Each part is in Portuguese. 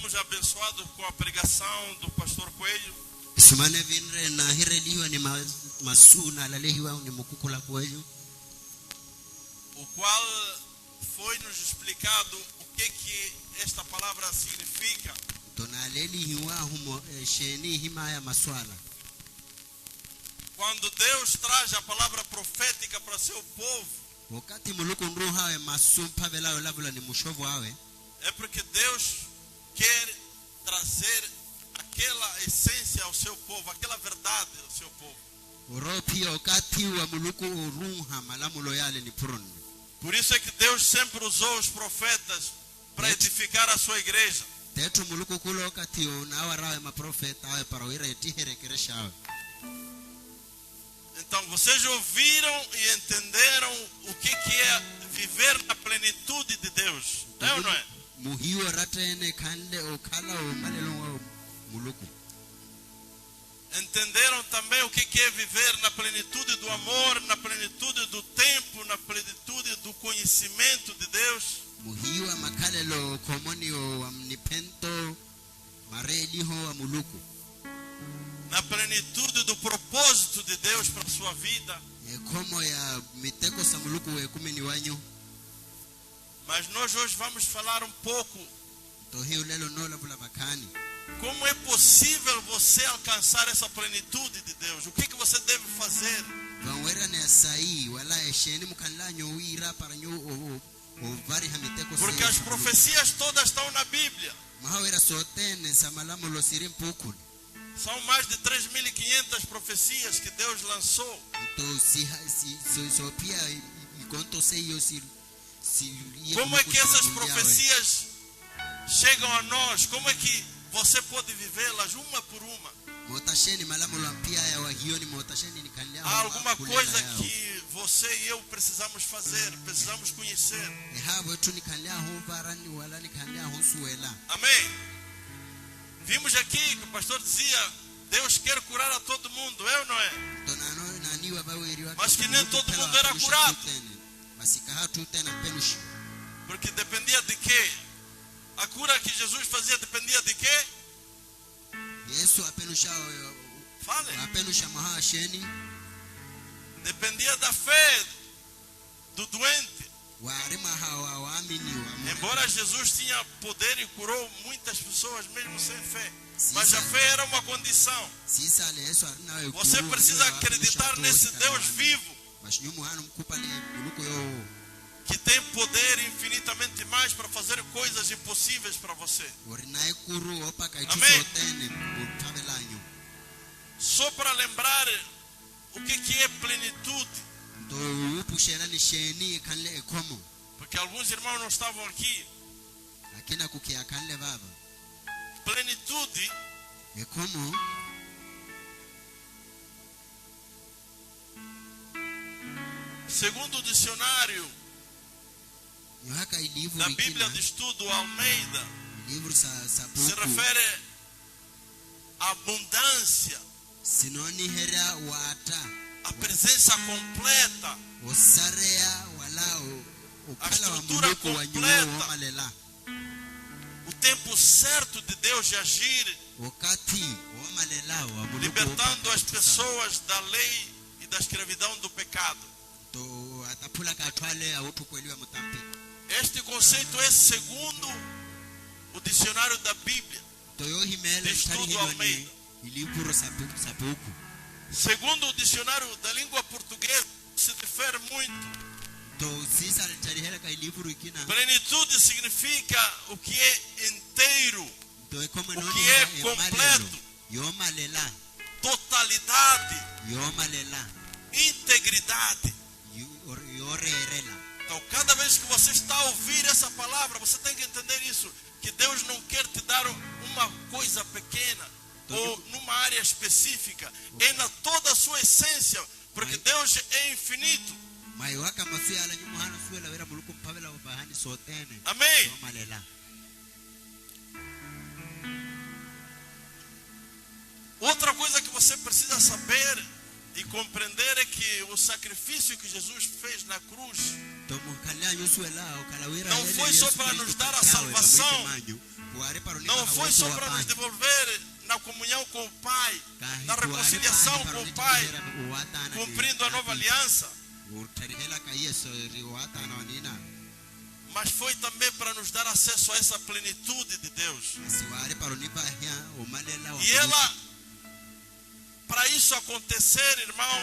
fomos abençoados com a pregação do pastor Coelho, Sumane vinre na hireliwa ni masuna lalehiwa ni mukukula kweju. o qual foi nos explicado o que esta palavra significa. Tonaleli hiwa humo sheni himaya maswala. Quando Deus traz a palavra profética para seu povo, Wakati muluku nruha we masumpa vela labula ni mushovu awe. é porque Deus quer trazer aquela essência ao seu povo, aquela verdade ao seu povo. Uropi wakati wa muluku urunha malamulo yale ni purun. Por isso é que Deus sempre usou os profetas para edificar a sua igreja. Tetu muluku kulo wakati unawarawe maprofeta awe parawira yetihere keresha awe. Então vocês ouviram e entenderam o que é viver na plenitude de Deus, é ou não é? Muhiwa ratene kande okala o malelo muluku. Entenderam também o que é viver na plenitude do amor, na plenitude do tempo, na plenitude do conhecimento de Deus. Muhiwa makalelo komoni o amnipento mareliho amuluku. Na plenitude do propósito de Deus para a sua vida. Como ya miteko samuluku we kumeni wanyu. Mas nós hoje vamos falar um pouco Tohi ulelo no la bula bakani. como é possível você alcançar essa plenitude de Deus. O que você deve fazer? Vanwera ne sai wala esheni mukalla nyo ira para nyo o vari hamiteko. Porque as profecias todas estão na Bíblia. Mahawera sotene samalamu lo sirim pukul. São mais de 3.500 profecias que Deus lançou. Então se sopia e conto sei eu se como é que essas profecias chegam a nós? Como é que você pode vivê-las uma por uma? Há alguma coisa que você e eu precisamos fazer, precisamos conhecer. Amém? Vimos aqui que o pastor dizia, Deus quer curar a todo mundo, é ou não é? Mas que nem todo mundo era curado. Porque dependia de quê? A cura que Jesus fazia dependia de quê? Fale. Dependia da fé do doente. Embora Jesus tinha poder e curou muitas pessoas mesmo sem fé, mas a fé era uma condição. Você precisa acreditar nesse Deus vivo, que tem poder infinitamente mais para fazer coisas impossíveis para você. Amém? Só para lembrar o que é plenitude. Porque alguns irmãos não estavam aqui. Plenitude é como segundo o dicionário da Bíblia de Estudo Almeida, se refere à abundância, a presença completa, a estrutura completa, o tempo certo de Deus de agir, libertando as pessoas da lei e da escravidão do pecado. Este conceito é segundo o dicionário da Bíblia de Estudo Almeida. Segundo o dicionário da língua portuguesa, se difere muito. Plenitude significa o que é inteiro, o que é completo, totalidade, integridade. Então, cada vez que você está a ouvir essa palavra, você tem que entender isso, que Deus não quer te dar uma coisa pequena ou numa área específica, é na toda a sua essência, porque Deus é infinito. Amém? Outra coisa que você precisa saber e compreender é que o sacrifício que Jesus fez na cruz não foi só para nos dar a salvação, Não foi só para nos devolver na comunhão com o Pai, na reconciliação com o Pai, cumprindo a nova aliança, mas foi também para nos dar acesso a essa plenitude de Deus. E ela, para isso acontecer, irmão,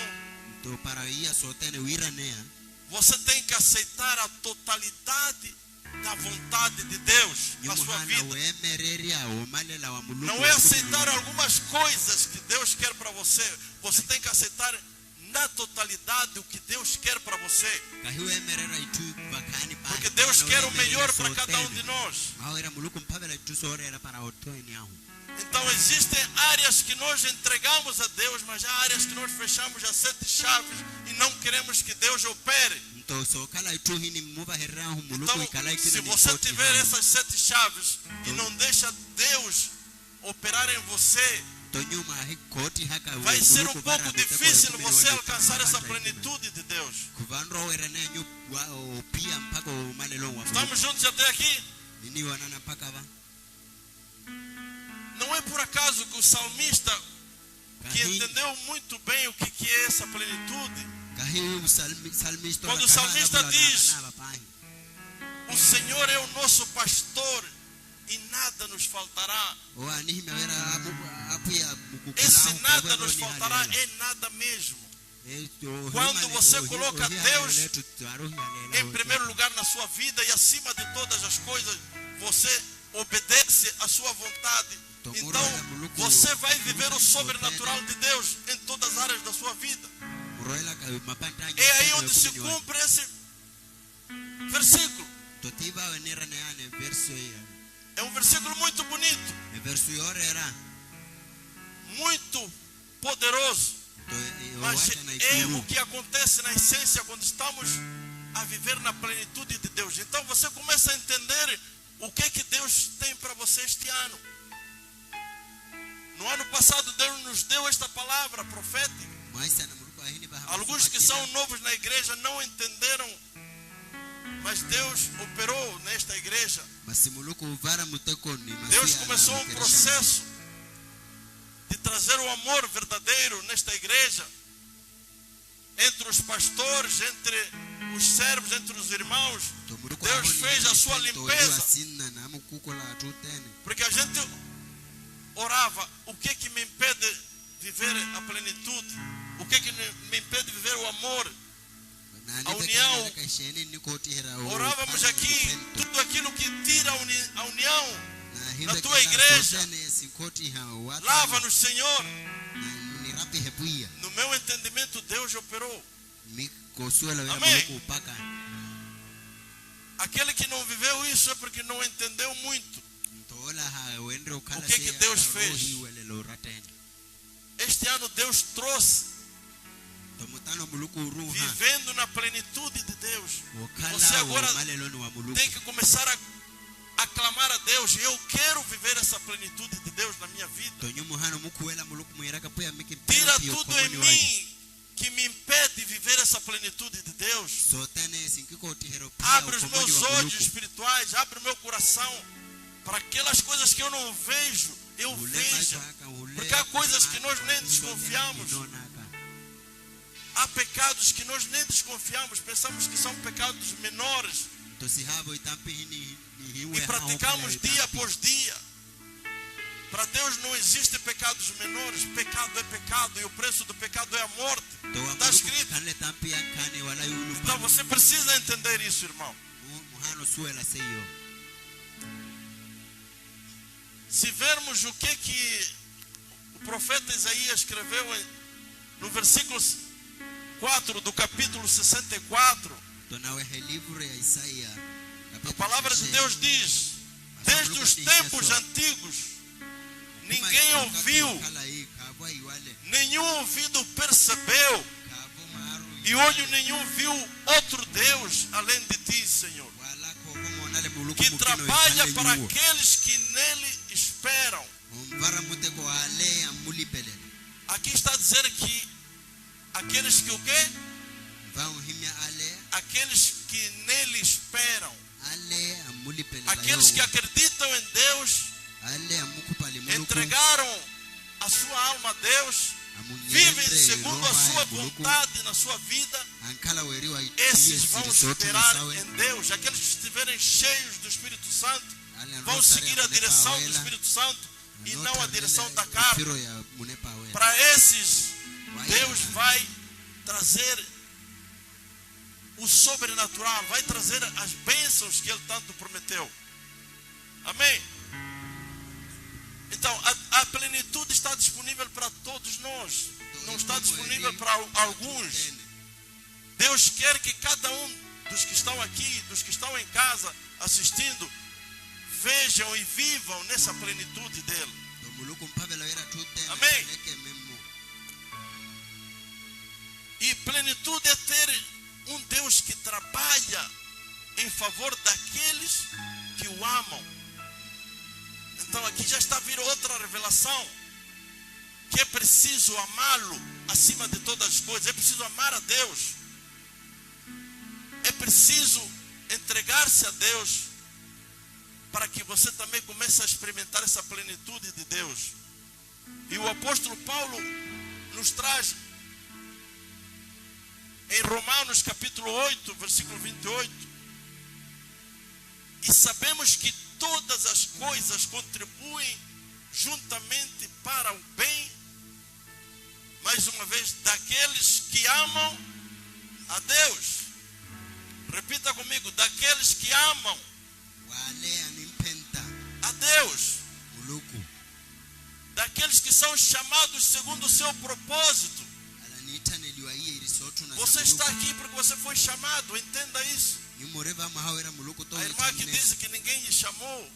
você tem que aceitar a totalidade da vontade de Deus na sua vida. Não é aceitar algumas coisas que Deus quer para você. Você tem que aceitar na totalidade o que Deus quer para você. Porque Deus quer o melhor para cada um de nós. Então existem áreas que nós entregamos a Deus, mas há áreas que nós fechamos as 7 chaves e não queremos que Deus opere. Então, se você tiver essas 7 chaves e não deixa Deus operar em você, vai ser um pouco difícil você alcançar essa plenitude de Deus. Estamos juntos até aqui? Não é por acaso que o salmista, que entendeu muito bem o que é essa plenitude, quando o salmista diz: o Senhor é o nosso pastor e nada nos faltará. Esse nada nos faltará é nada mesmo. Quando você coloca Deus em primeiro lugar na sua vida e acima de todas as coisas, você obedece à sua vontade. Então você vai viver o sobrenatural de Deus em todas as áreas da sua vida. É aí onde se cumpre esse versículo. É um versículo muito bonito, muito poderoso, mas é o que acontece na essência quando estamos a viver na plenitude de Deus. Então você começa a entender o que Deus tem para você este ano. No ano passado Deus nos deu esta palavra profética. Alguns que são novos na igreja não entenderam, mas Deus operou nesta igreja. Deus começou um processo de trazer o amor verdadeiro nesta igreja, entre os pastores, entre os servos, entre os irmãos. Deus fez a sua limpeza, porque a gente orava: o que me impede viver a plenitude? O que me impede viver o amor, a união? Orávamos aqui, tudo aquilo que tira a união na tua igreja, lava-nos, Senhor. No meu entendimento, Deus operou. Amém. Aquele que não viveu isso é porque não entendeu muito o que Deus fez. Este ano Deus trouxe, vivendo na plenitude de Deus. Você agora tem que começar a clamar a Deus: eu quero viver essa plenitude de Deus na minha vida. Tira tudo em mim que me impede de viver essa plenitude de Deus. Abre os meus olhos espirituais, abre o meu coração para aquelas coisas que eu não vejo, eu veja. Porque há coisas que nós nem desconfiamos. Há pecados que nós nem desconfiamos, pensamos que são pecados menores e praticamos dia após dia. Para Deus não existe pecados menores. Pecado é pecado e o preço do pecado é a morte. Está escrito. Então você precisa entender isso, irmão. Se vermos o que o profeta Isaías escreveu no versículo 4 do capítulo 64, a palavra de Deus diz: desde os tempos antigos ninguém ouviu, nenhum ouvido percebeu, e olho nenhum viu outro Deus além de ti, Senhor, que trabalha para aqueles que nele esperam. Aqui está a dizer que aqueles que o quê? Aqueles que nele esperam. Aqueles que acreditam em Deus ale amukupali muluku entregaram a sua alma a Deus, vivem segundo a sua vontade na sua vida, ankala weriwa esses vão esperar em Deus. Aqueles que estiverem cheios do Espírito Santo vão seguir a direção do Espírito Santo e não a direção da carne. Para esses, Deus vai trazer o sobrenatural, vai trazer as bênçãos que Ele tanto prometeu. Amém? Então, a plenitude está disponível para todos nós, não está disponível para alguns. Deus quer que cada um dos que estão aqui, dos que estão em casa assistindo, vejam e vivam nessa plenitude dele. Amém? E plenitude é ter um Deus que trabalha em favor daqueles que o amam. Então aqui já está vindo outra revelação, que é preciso amá-lo acima de todas as coisas. É preciso amar a Deus. É preciso entregar-se a Deus, para que você também comece a experimentar essa plenitude de Deus. E o apóstolo Paulo nos traz em Romanos capítulo 8, versículo 28. E sabemos que todas as coisas contribuem juntamente para o bem, mais uma vez, daqueles que amam a Deus. Repita comigo: daqueles que amam a Deus, daqueles que são chamados segundo o seu propósito. Você está aqui porque você foi chamado, entenda isso. A irmã que diz que ninguém lhe chamou,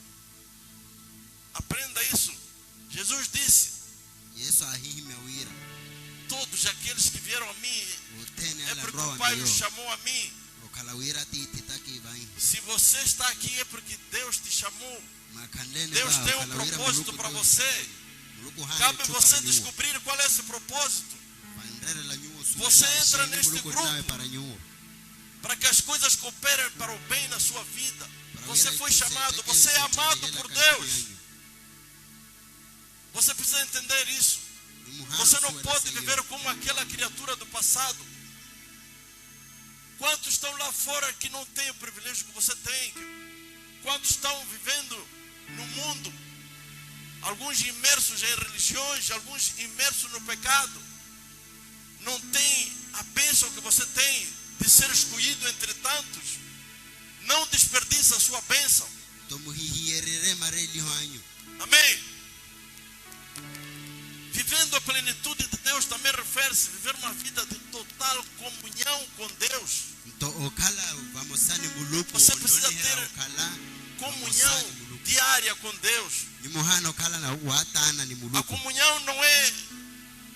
aprenda isso. Jesus disse: todos aqueles que vieram a mim, é porque o Pai os chamou a mim. Se você está aqui é porque Deus te chamou. Deus tem um propósito para você. Cabe você descobrir qual é esse propósito. Você entra neste grupo para que as coisas cooperem para o bem na sua vida. Você foi chamado, você é amado por Deus. Você precisa entender isso. Você não pode viver como aquela criatura do passado. Quantos estão lá fora que não têm o privilégio que você tem? Quantos estão vivendo no mundo? Alguns imersos em religiões, alguns imersos no pecado. Não tem a bênção que você tem de ser escolhido entre tantos. Não desperdiça a sua bênção. Amém? Vivendo a plenitude de Deus também refere-se a viver uma vida de total comunhão com Deus. Você precisa ter comunhão diária com Deus. A comunhão não é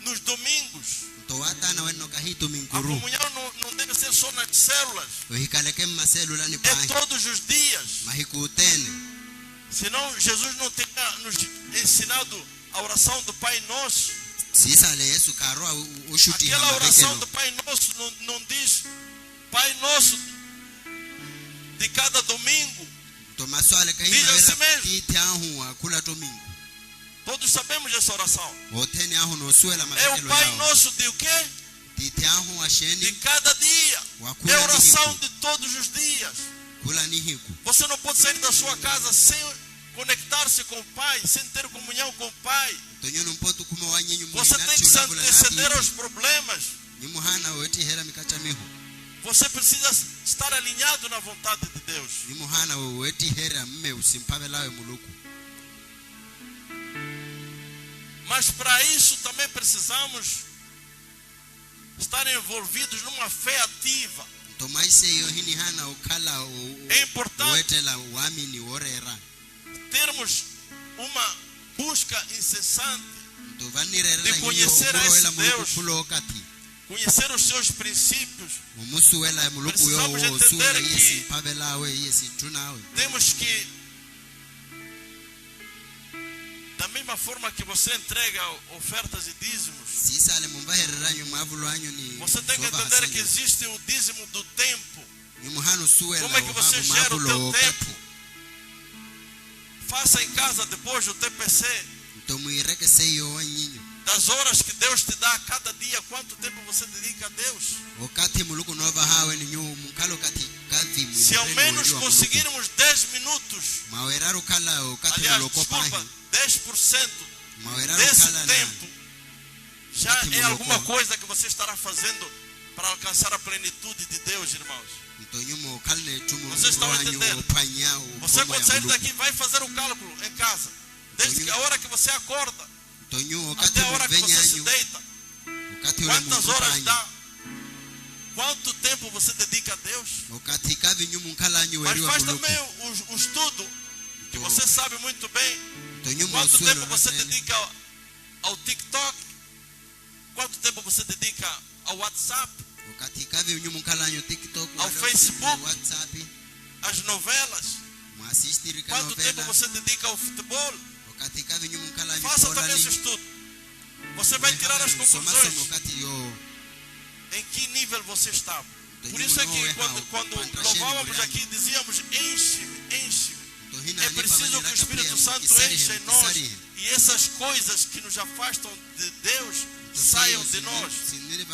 nos domingos. A comunhão não deve ser só nas células. É todos os dias. Senão Jesus não teria nos ensinado a oração do Pai Nosso. Aquela oração do Pai Nosso não diz Pai Nosso de cada domingo. Diz assim mesmo. Todos sabemos essa oração. É o Pai Nosso de o quê? De cada dia. É a oração de todos os dias. Você não pode sair da sua casa sem conectar-se com o Pai, sem ter comunhão com o Pai. Você tem que se anteceder aos problemas. Você precisa estar alinhado na vontade de Deus. Mas para isso também precisamos estar envolvidos numa fé ativa. É importante termos uma busca incessante de conhecer a esse Deus, conhecer os seus princípios. Precisamos entender que temos que, da mesma forma que você entrega ofertas e dízimos, você tem que entender que existe o dízimo do tempo. Como é que você gera o teu tempo? Passa em casa depois do TPC, então muireke seyo wanyinyo das horas que Deus te dá a cada dia, quanto tempo você dedica a Deus. wakati muluku nova hawe ni nyu mukalo kati kazi Se ao menos conseguirmos 10 minutos, maweraru kala wakati aliás, muloko desculpa, pahi 10% maweraru desse kala na tempo, já é alguma coisa que você estará fazendo para alcançar a plenitude de Deus, irmãos. ntonyo kale tumu Vocês estão wanyu entendendo? opanya Você quando sair daqui vai fazer o cálculo em casa. Desde a hora que você acorda ntonyo wakati até a hora que você se muvenyanyu deita. wakati ule Quantas horas mukupanyu dá? Quanto tempo você dedica a Deus? wakati kavi nyumu kalanyu Mas weriwa faz muluku também o estudo, que você sabe muito bem. ntonyo Quanto musuelo tempo você ratene dedica ao TikTok? Quanto tempo você dedica ao WhatsApp? wakati kavi nyumu kalanyu TikTok Ao Facebook? WhatsApp Às novelas? mwasistiri ka Quanto tempo novela você dedica ao futebol? wakati kavi nyumu kalanyu Faça bola também esse ni estudo. Você vai tirar as somasomo conclusões. wakati yo Em que nível você está? Por ntonyo isso é muno que quando louvávamos aqui, dizíamos: enche-me, enche-me. ntohina É preciso que o Espírito Santo enche em nós e essas coisas que nos afastam de Deus saiam de nós.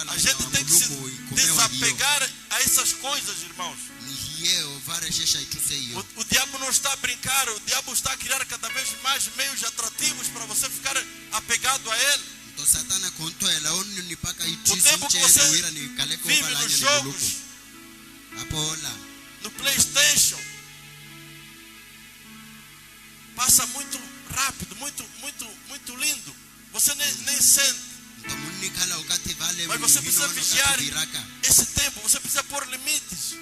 A gente tem que se desapegar a essas coisas, irmãos. O diabo não está a brincar, o diabo está a criar cada vez mais meios atrativos para você ficar apegado a ele. O tempo que você vive nos jogos, no PlayStation, passa muito rápido, muito lindo. Você nem sente. Mas você precisa vigiar esse tempo, você precisa pôr limites.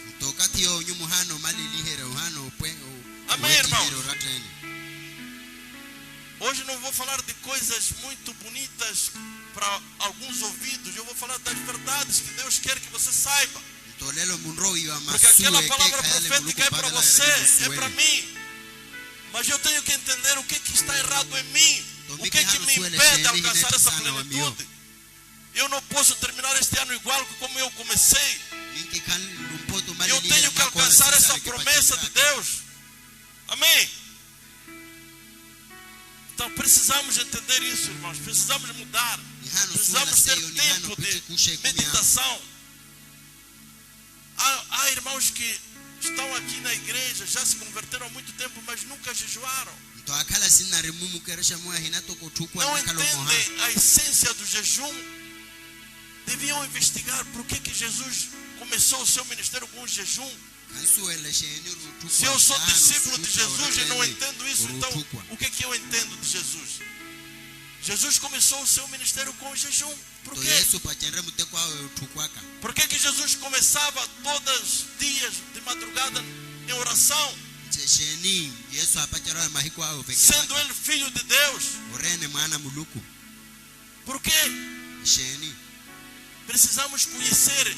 Amém, irmãos? Hoje não vou falar de coisas muito bonitas para alguns ouvidos. Eu vou falar das verdades que Deus quer que você saiba. Porque aquela palavra profética é para você, é para mim. Mas eu tenho que entender o que está errado em mim. O que me impede de alcançar essa plenitude. Eu não posso terminar este ano igual como eu comecei. Eu tenho que alcançar essa promessa de Deus. Amém? Então precisamos entender isso, irmãos. Precisamos mudar. Precisamos ter tempo de meditação. Há irmãos que estão aqui na igreja, já se converteram há muito tempo, mas nunca jejuaram. Não entendem a essência do jejum. Deviam investigar por que Jesus começou o seu ministério com o jejum. Se eu sou discípulo de Jesus e não entendo isso, então o que eu entendo de Jesus? Jesus começou o seu ministério com o jejum. Por quê? Por que Jesus começava todos os dias de madrugada em oração? Sendo ele filho de Deus. Por quê? Precisamos conhecer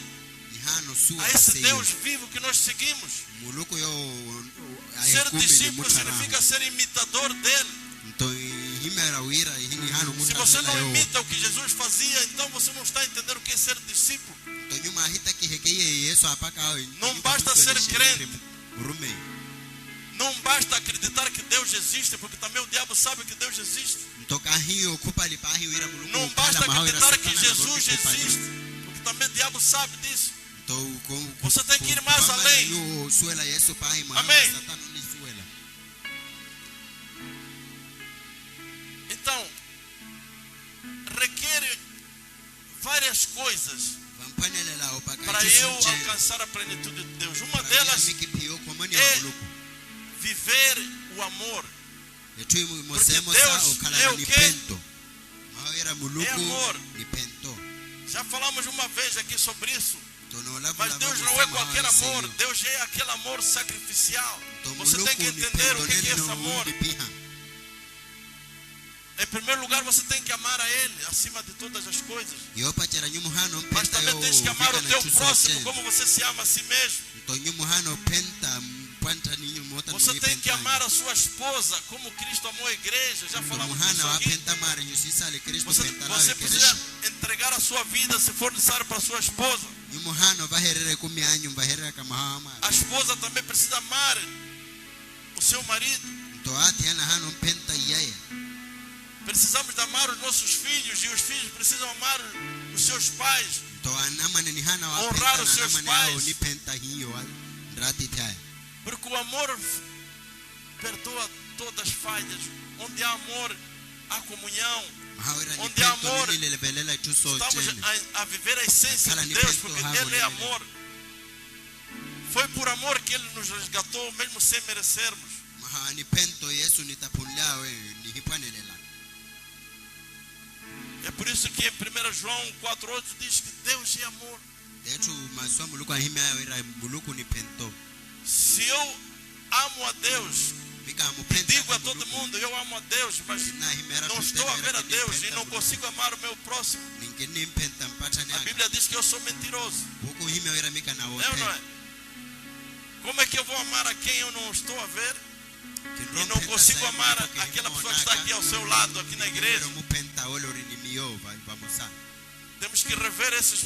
a esse Deus vivo que nós seguimos. Ser discípulo significa ser imitador dele. Se você não imita o que Jesus fazia, então você não está entendendo o que é ser discípulo. Não basta ser crente. Não basta acreditar que Deus existe, porque também o diabo sabe que Deus existe. Não basta acreditar que Jesus existe, porque também o diabo sabe disso. Você tem que ir mais além. Amém? Então, requer várias coisas para eu alcançar a plenitude de Deus. Uma delas é viver o amor. Porque Deus é o quê? É amor. Já falamos uma vez aqui sobre isso. Mas Deus não é qualquer amor. Deus é aquele amor sacrificial. Você tem que entender o que é esse amor. Em primeiro lugar, você tem que amar a Ele acima de todas as coisas. Mas também tens que amar o teu próximo como você se ama a si mesmo. Você tem que amar a sua esposa como Cristo amou a igreja. Já falamos disso aqui. Você precisa entregar a sua vida, se for necessário, para a sua esposa. A esposa também precisa amar o seu marido. to ati ana hano mpenta yeye Precisamos de amar os nossos filhos e os filhos precisam amar os seus pais. to anamane ni hana wa Honrar penta os seus anamane pais. ao ni penta hiyo ndrati tae Porque o amor perdoa todas as falhas. Onde há amor, há comunhão. mahawera ni Onde há pento amor, ni lelebelela ituso Estamos chene a viver a essência Kala de ni Deus, pento porque habo Ele é lelele. amor. Foi por amor que Ele nos resgatou, mesmo sem merecermos. maha ni pento Yesu nitapunlawe ni hipanelela É por isso que em 1 João 4,8 diz que Deus é amor. detu maswa muluku ahime awera muluku ni pento Se eu amo a Deus, mika e mupenta digo a todo mundo, eu amo a Deus, mas na himera não estou a ver a Deus e não consigo amar o meu próximo. ningeni mpenta mpata A nyaga Bíblia diz que eu sou mentiroso. huku hime awera mika na É ou wote não é? Como é que eu vou amar a quem eu não estou a ver? E não consigo amar aquela pessoa que está aqui ao seu lado, aqui na igreja. Temos que rever esses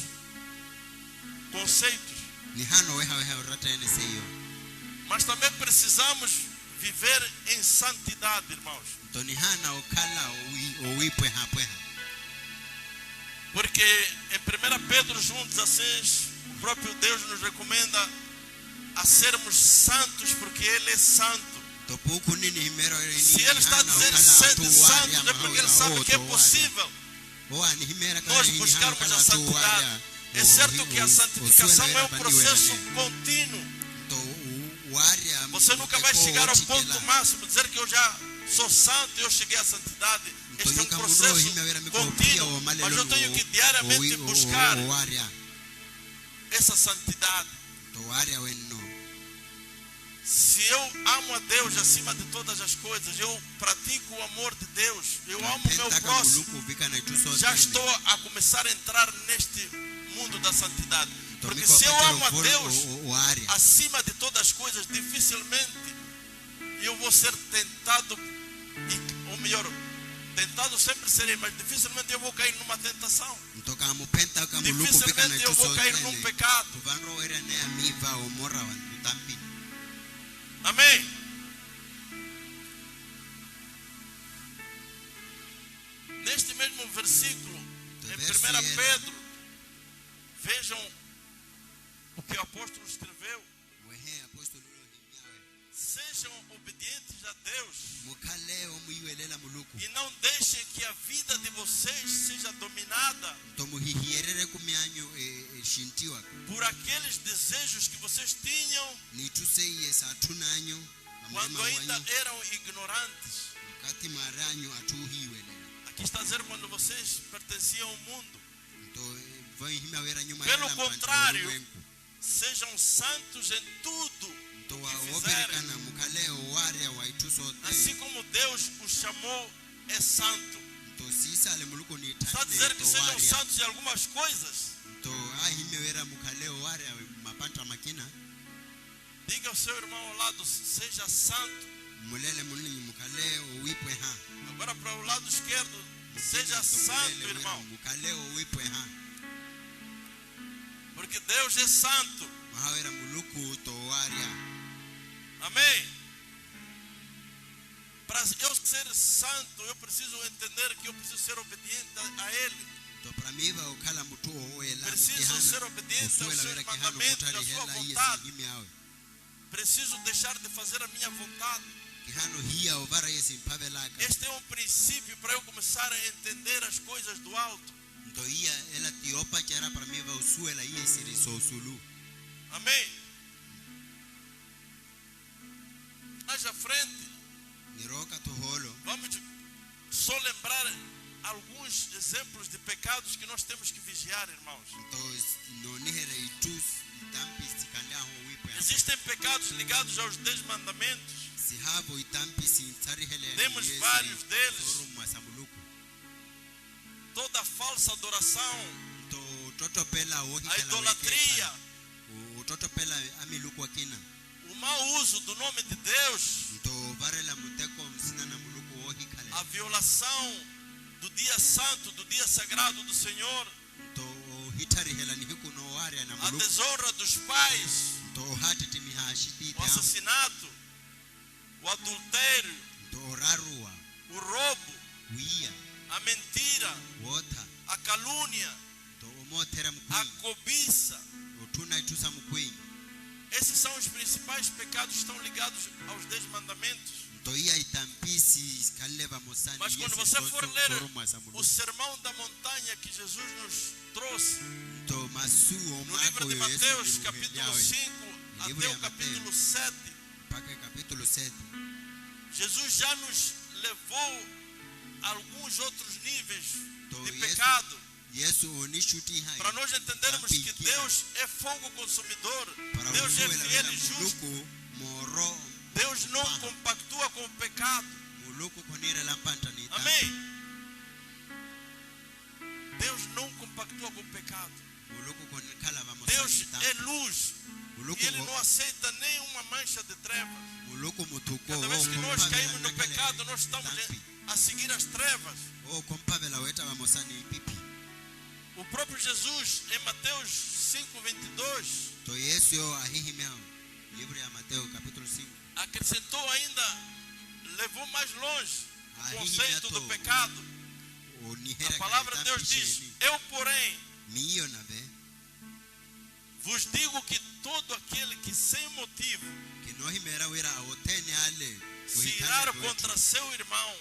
conceitos. Mas também precisamos viver em santidade, irmãos. Porque em 1 Pedro 1,16, o próprio Deus nos recomenda a sermos santos, porque Ele é santo. Se Ele está a dizer sede santos, é porque Ele sabe que é possível nós buscarmos a santidade. É certo que a santificação é um processo contínuo. Você nunca vai chegar ao ponto máximo, dizer que eu já sou santo e eu cheguei à santidade. Este é um processo contínuo, mas eu tenho que diariamente buscar essa santidade. Se eu amo a Deus acima de todas as coisas, eu pratico o amor de Deus, eu amo o meu próximo, já estou a começar a entrar neste mundo da santidade. Porque se eu amo a Deus acima de todas as coisas, dificilmente eu vou ser tentado, ou melhor, tentado sempre serei, mas dificilmente eu vou cair numa tentação. Dificilmente eu vou cair num pecado. Amém. Neste mesmo versículo, em 1 Pedro, vejam o que o apóstolo escreveu. Sejam obedientes a Deus e não deixem que a vida de vocês seja dominada por aqueles desejos que vocês tinham quando ainda eram ignorantes. Aqui está a dizer quando vocês pertenciam ao mundo. Pelo contrário, sejam santos em tudo que fizerem. Assim como Deus os chamou, é santo. Está a dizer que sejam santos em algumas coisas. Diga ao seu irmão ao lado, seja santo. Agora para o lado esquerdo, seja santo, irmão. Porque Deus é santo. Amém. Para eu ser santo, eu preciso entender que eu preciso ser obediente a Ele. Preciso ser obediente aos seus mandamentos, à sua vontade. Preciso deixar de fazer a minha vontade. Este é um princípio para eu começar a entender as coisas do alto. Amém. Mais à frente, vamos só lembrar alguns exemplos de pecados que nós temos que vigiar, irmãos. Existem pecados ligados aos 10 mandamentos. Temos vários deles. Toda falsa adoração, a idolatria, o mau uso do nome de Deus, a violação do dia santo, do dia sagrado do Senhor, a desonra dos pais, o assassinato, o adultério, orarua o roubo, uia a mentira, wota a calúnia, to omotera a mkwinyi cobiça. otuna itusa mkwinyi Esses são os principais pecados que estão ligados aos 10 mandamentos. toia itampisi kaleva mosani Mas quando você for ler o sermão da montanha que Jesus nos trouxe, to masu no livro de Mateus, capítulo 5 até o capítulo 7, paka capítulo 7 Jesus já nos levou a alguns outros níveis to de pecado, Yesu onishuti hai para nós entendermos que Deus é fogo consumidor, para Deus é uzuela fiel wela e justo, muluku moro Deus não compactua com o pecado. muluku konira lampanta ni Amém? Deus não compactua com o pecado. muluku konikala va Deus mosani é luz muluku e Ele não aceita nenhuma mancha de trevas. muluku mutuko Cada vez que nós caímos no pecado, nós estamos a seguir as trevas. o kompavela weta va mosani pipi O próprio Jesus, em Mateus 5:22, to Yesu yo ahihimea livro ya Mateo capítulo 5 acrescentou ainda, levou mais longe o conceito do pecado. A palavra de Deus diz: eu, porém, miyo na ve vos digo que todo aquele que sem motivo kinohimera wera otene ale se irar contra seu irmão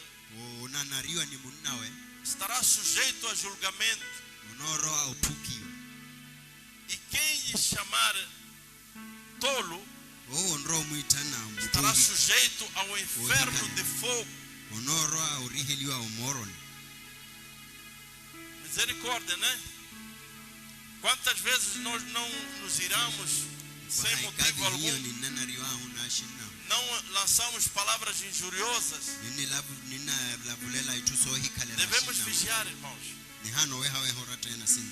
unanariwa ni munnawe estará sujeito a julgamento. unoro au pukio E quem lhe chamar tolo onro muitana estará mutogi sujeito ao inferno de fogo. onoro au riheliwa omoron Misericórdia, né? Quantas vezes nós não nos iramos sem motivo algum? Não lançamos palavras injuriosas. Devemos vigiar, irmãos.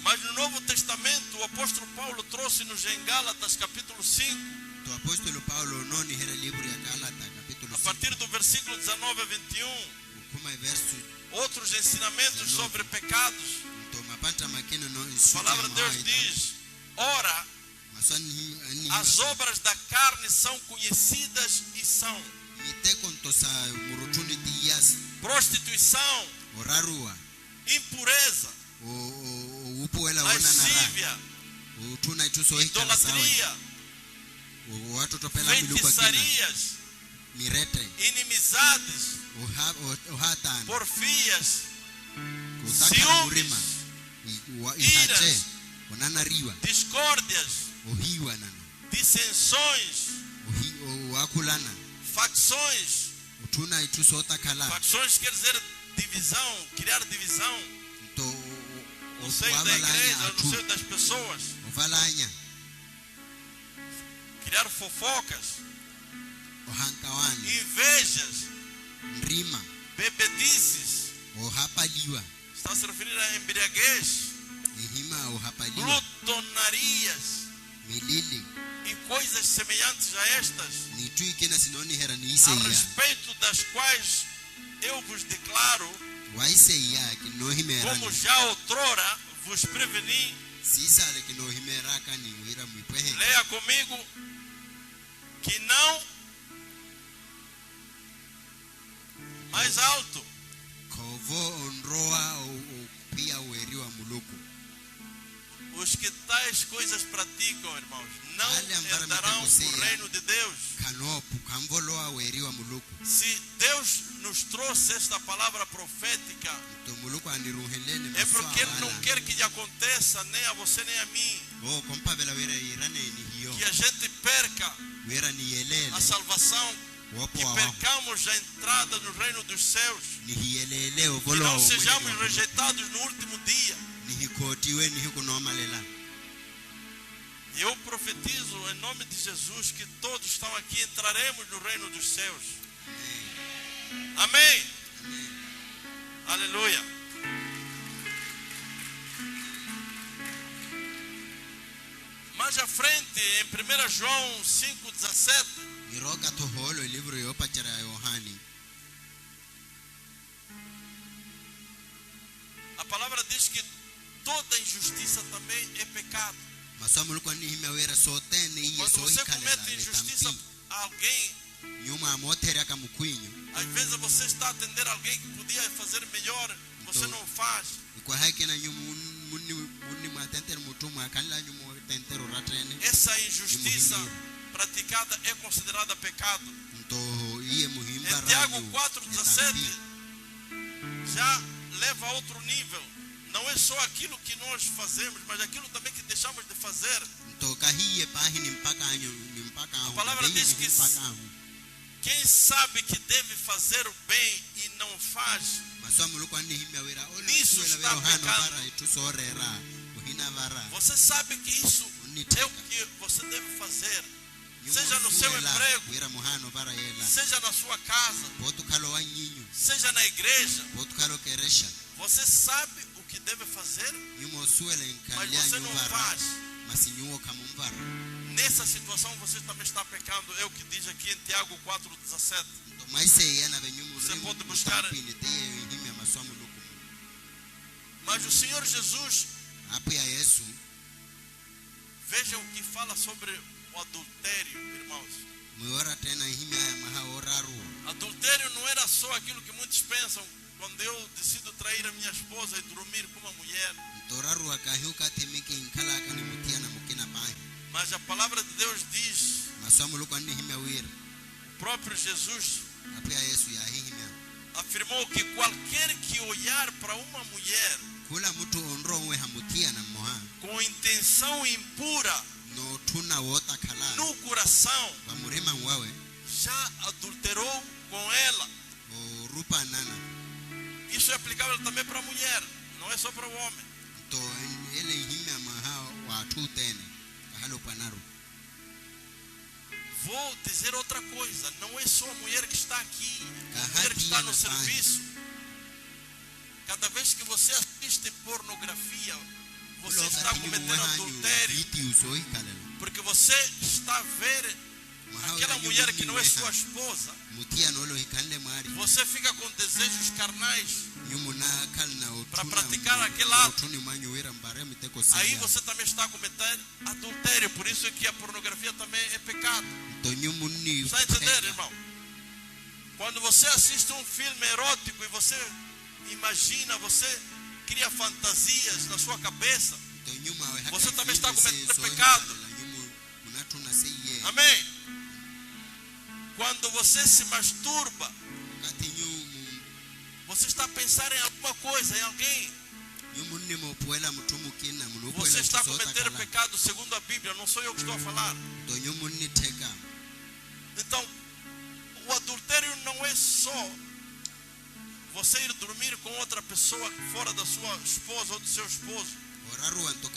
Mas no Novo Testamento, o apóstolo Paulo trouxe-nos em Gálatas, capítulo 5, a partir do versículo 19 a 21, outros ensinamentos sobre pecados. A palavra de Deus diz: ora, as obras da carne são conhecidas e são prostituição, impureza, lascívia, idolatria, feitiçarias, inimizades, porfias, ciúmes, iras, discórdias, dissensões, facções. Facções quer dizer divisão, criar divisão no seio da igreja, no seio das pessoas, criar fofocas, invejas, bebedices. Está se referindo a embriaguez, glutonarias e coisas semelhantes a estas, a respeito das quais eu vos declaro, como já outrora vos preveni. Leia comigo: que não, mais alto, os que tais coisas praticam, irmãos, não herdarão o reino de Deus. Se Deus nos trouxe esta palavra profética, é porque Ele não quer que lhe aconteça, nem a você nem a mim, que a gente perca a salvação, que percamos a entrada no reino dos céus, que não sejamos rejeitados no último dia. Eu profetizo em nome de Jesus que todos estão aqui entraremos no reino dos céus. Amém. Aleluia. Mais à frente, em 1 João 5,17, a palavra diz que toda injustiça também é pecado. Quando você comete injustiça a alguém, nyuma motere akamukwinyo Às vezes você está a atender alguém que podia fazer melhor, você não faz. kwa haki na nyumu munni matenter mutumu akanla nyumu tentero ratene Essa injustiça praticada é considerada pecado. nto iye muhimba Em Tiago 4,17 já leva a outro nível. Não é só aquilo que nós fazemos, mas aquilo também que deixamos de fazer. nto kahiye pahi ni mpaka A palavra diz que quem sabe que deve fazer o bem e não faz, nisso está pecando. Você sabe que isso é o que você deve fazer, seja no seu emprego, seja na sua casa, seja na igreja. Você sabe o que deve fazer, mas você não faz. Nessa situação você também está pecando. É o que diz aqui em Tiago 4,17. Você pode buscar. Mas o Senhor Jesus, veja o que fala sobre o adultério, irmãos. Adultério não era só aquilo que muitos pensam. Quando eu decido trair a minha esposa e dormir com uma mulher. Mas a palavra de Deus diz, o próprio Jesus afirmou que qualquer que olhar para uma mulher com intenção impura no coração já adulterou com ela. Isso é aplicável também para a mulher, não é só para o homem. Vou dizer outra coisa, não é só a mulher que está aqui, a mulher que está no serviço. Cada vez que você assiste pornografia, você está cometendo adultério, porque você está a ver aquela mulher que não é sua esposa. Você fica com desejos carnais para praticar aquele ato. Aí você também está a cometer adultério. Por isso é que a pornografia também é pecado. Está entendendo, irmão? Quando você assiste um filme erótico e você imagina, você cria fantasias na sua cabeça, você também está cometendo pecado. Amém? Quando você se masturba, você está a pensar em alguma coisa, em alguém. Você está a cometer pecado segundo a Bíblia, não sou eu que estou a falar. Então, o adultério não é só você ir dormir com outra pessoa fora da sua esposa ou do seu esposo.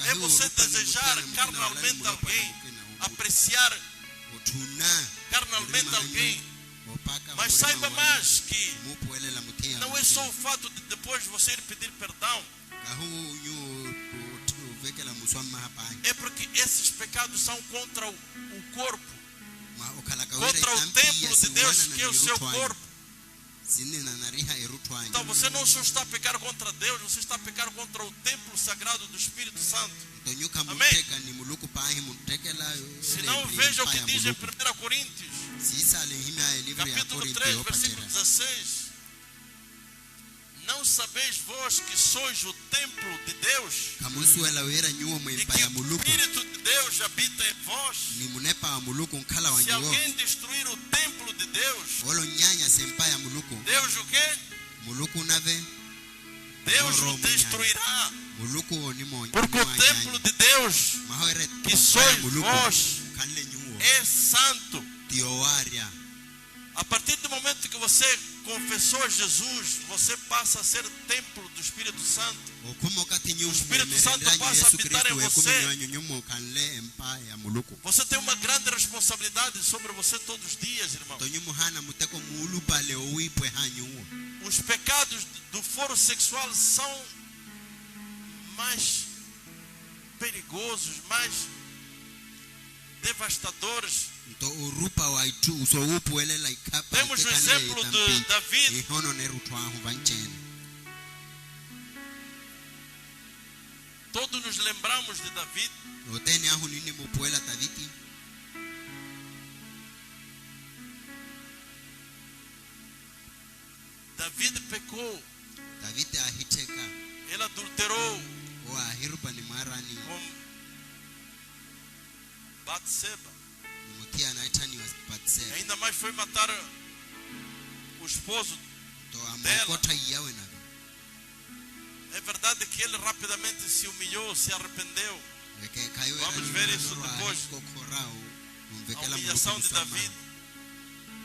É você desejar carnalmente alguém, apreciar carnalmente alguém. Mas saiba mais que não é só o fato de depois você ir pedir perdão. É porque esses pecados são contra o corpo, contra o templo de Deus, que é o seu corpo. Então você não só está a pecar contra Deus, você está a pecar contra o templo sagrado do Espírito Santo. Amém? Se não, veja o que diz em 1 Coríntios capítulo 3, versículo 16. Não sabeis vós que sois o templo de Deus e que o Espírito de Deus habita em vós? Se alguém destruir o templo de Deus, Deus o quê? Deus o destruirá. Porque o templo de Deus, que sois vós, é santo. A partir do momento que você confessou a Jesus, você passa a ser templo do Espírito Santo. O Espírito Santo passa a habitar em você. Você tem uma grande responsabilidade sobre você todos os dias, irmão. Os pecados do foro sexual são mais perigosos, mais devastadores. Temos o exemplo de David. Todos nos lembramos de David. David pecou, David ahiteka ele adulterou o ahirupa ni marani com Batseba. mutia anaitani wa E Batseba ainda mais foi matar o esposo. to amokota yawe na É verdade que ele rapidamente se humilhou, se arrependeu. weke kayo Vamos ver isso depois. kokorao A umvekela humilhação de muluku David.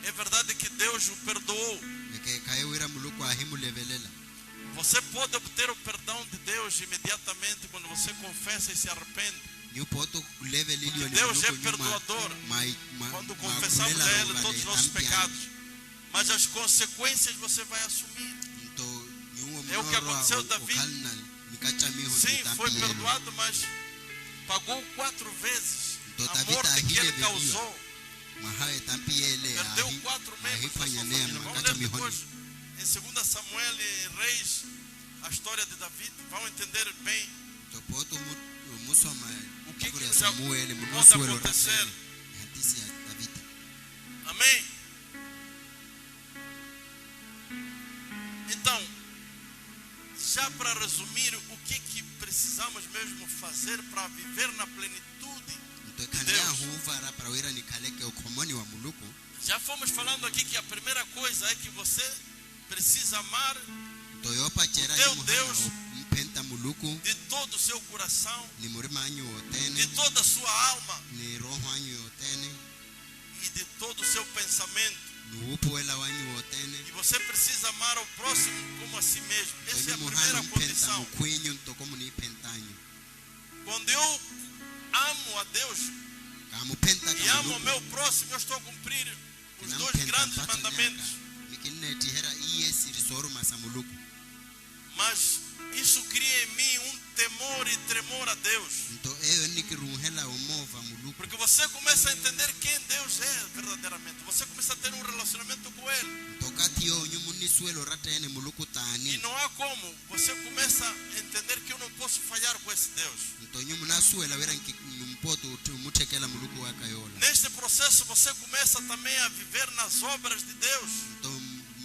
É verdade que Deus o perdoou. weke kayo ira muluku ahimu levelela Você pode obter o perdão de Deus imediatamente quando você confessa e se arrepende. ni poto level ilio ni Deus é muluku perdoador quando confessamos kulela a Ele rogale todos os nossos tampiani. pecados. Mas as consequências você vai assumir. Nto nyuo É o que aconteceu a mnoro David. ukalna mikacha miho Sim, foi tampiani. perdoado, mas pagou 4 vezes Então, a David morte que ahile ele veio. causou. Mahawe tampiele Perdeu 4 membros da sua ahifanyanea família. Vamos makacha ler depois mihoni em 2 Samuel e Reis a história de David. Vão entender bem to poto musoma o que kuri ya já Samuel pode munosuelo acontecer. ratele hantisi ya David Amém? Então, já para resumir, o que precisamos mesmo fazer para viver na plenitude? nto kania huvara para wira nikaleke ukomoni wa muluku Já fomos falando aqui que a primeira coisa é que você precisa amar nto yopa chera Teu ni Deus muhana mpenta muluku de todo o seu coração, ni murima anyu de otene toda a sua alma ni roho anyu otene e de todo o seu pensamento. ni upuela wanyu otene E você precisa amar ao próximo como a si mesmo. Essa é a nto primeira muhana mpenta condição. mukwinyu nto komu ni pentanyu Quando eu amo a Deus kamupenta e amo o meu próximo, eu estou a cumprir os 2 grandes mandamentos. mikineti hera iye sirisoru masamuluku Mas isso cria em mim um temor e tremor a Deus. nto eyo nikiruhela umova muluku Porque você começa a entender quem Deus é verdadeiramente. Você começa a ter um relacionamento com Ele. nto kati yo nyumunisuelo ratene muluku E tani não há como. Você começa a entender que eu não posso falhar com esse Deus. nto nyumunasuela wira numpoto mutekela muluku wakayola Neste processo você começa também a viver nas obras de Deus. nto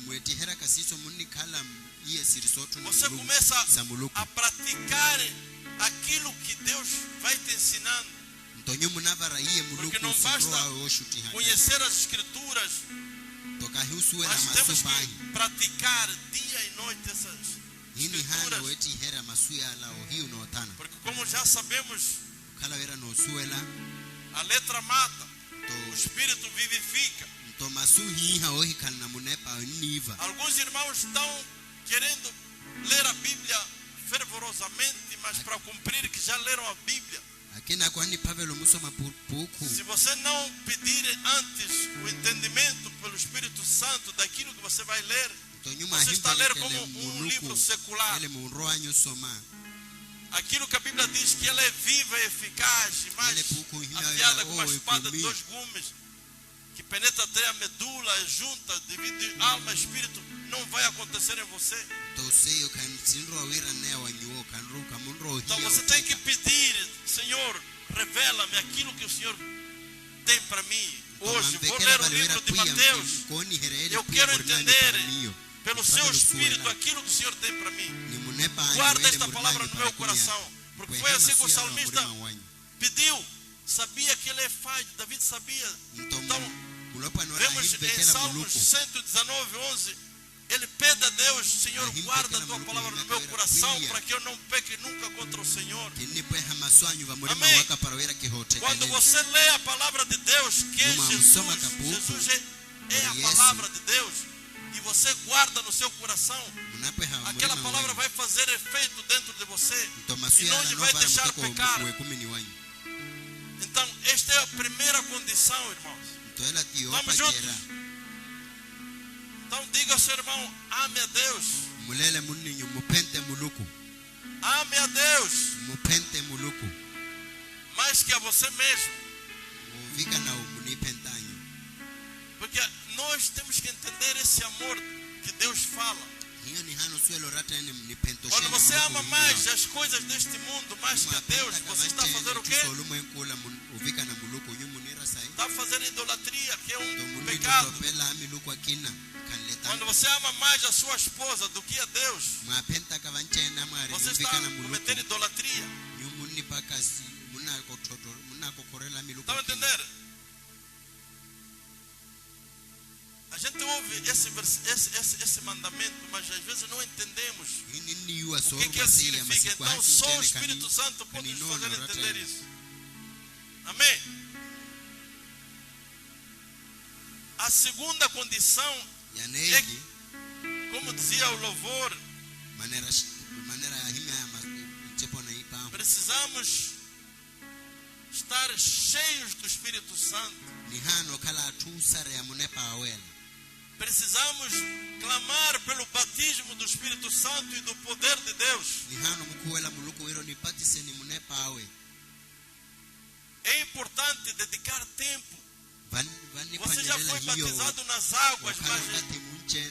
mwetihera kasiso munikhala iye sirisotu na Você muluku começa za muluku a praticar aquilo que Deus vai te ensinando. nto nyumunavara iye Porque muluku não basta sirwa oshutihana Conhecer as Escrituras, nto kahiusuela mas temos masupahi que praticar dia e noite essas hini hana Escrituras. wetihera masuya la ohiu notana Porque como já sabemos, khala wira nosuela a letra mata, o nto Espírito vivifica. nto masuhiha ohikhala na munepa niva Alguns irmãos estão querendo ler a Bíblia fervorosamente, mas para cumprir que já leram a Bíblia. akina kwani pavelo musoma puku Se você não pedir antes o entendimento pelo Espírito Santo daquilo que você vai ler, nto nyuma você está a ler himpelekele como um livro muluku secular. ele munroanyu soma Aquilo que a Bíblia diz que ela é viva e eficaz, e mais Ele pouco ria, afiada como uma oh, espada de comi. 2 gumes, que penetra até a medula e junta, divide alma e espírito, não vai acontecer em você. nto seyo kan sinro wira ne wanyu kan ru kamunro Então hiya você tem que pedir, Senhor, revela-me aquilo que o Senhor tem para mim. Hoje, vou ler o livro de Mateus. Eu quero entender pelo seu Espírito aquilo que o Senhor tem para mim. Guarda esta palavra no meu coração. Porque foi assim que o salmista pediu. Sabia que ele é falho. David sabia. Então, vemos em Salmos 119, 11. Ele pede a Deus: Senhor, guarda a tua palavra no meu coração para que eu não peque nunca contra o Senhor. Amém. Quando você lê a palavra de Deus, que Jesus é a palavra de Deus, e você guarda no seu coração, aquela palavra vai fazer efeito dentro de você e não lhe vai deixar pecar. Então, esta é a primeira condição, irmãos. Vamos juntos? Então, diga ao seu irmão: ame a Deus. Ame a Deus mais que a você mesmo. Porque nós temos que entender esse amor que Deus fala. Quando você ama mais as coisas deste mundo, mais que a Deus, você está a fazer o quê? Está a fazer idolatria, que é um pecado. Quando você ama mais a sua esposa do que a Deus, mwapenta kavanchena mwari você está mvikana cometendo muluku idolatria. nyumuni pakasi munakokorela miluku Estão a entender? A gente ouve esse mandamento, mas às vezes não entendemos o que ele significa. Então só o Espírito Santo pode nos fazer entender isso. Amém? A segunda condição é, como dizia o louvor, precisamos estar cheios do Espírito Santo. Precisamos clamar pelo batismo do Espírito Santo e do poder de Deus. É importante dedicar tempo. Você já foi batizado nas águas, mas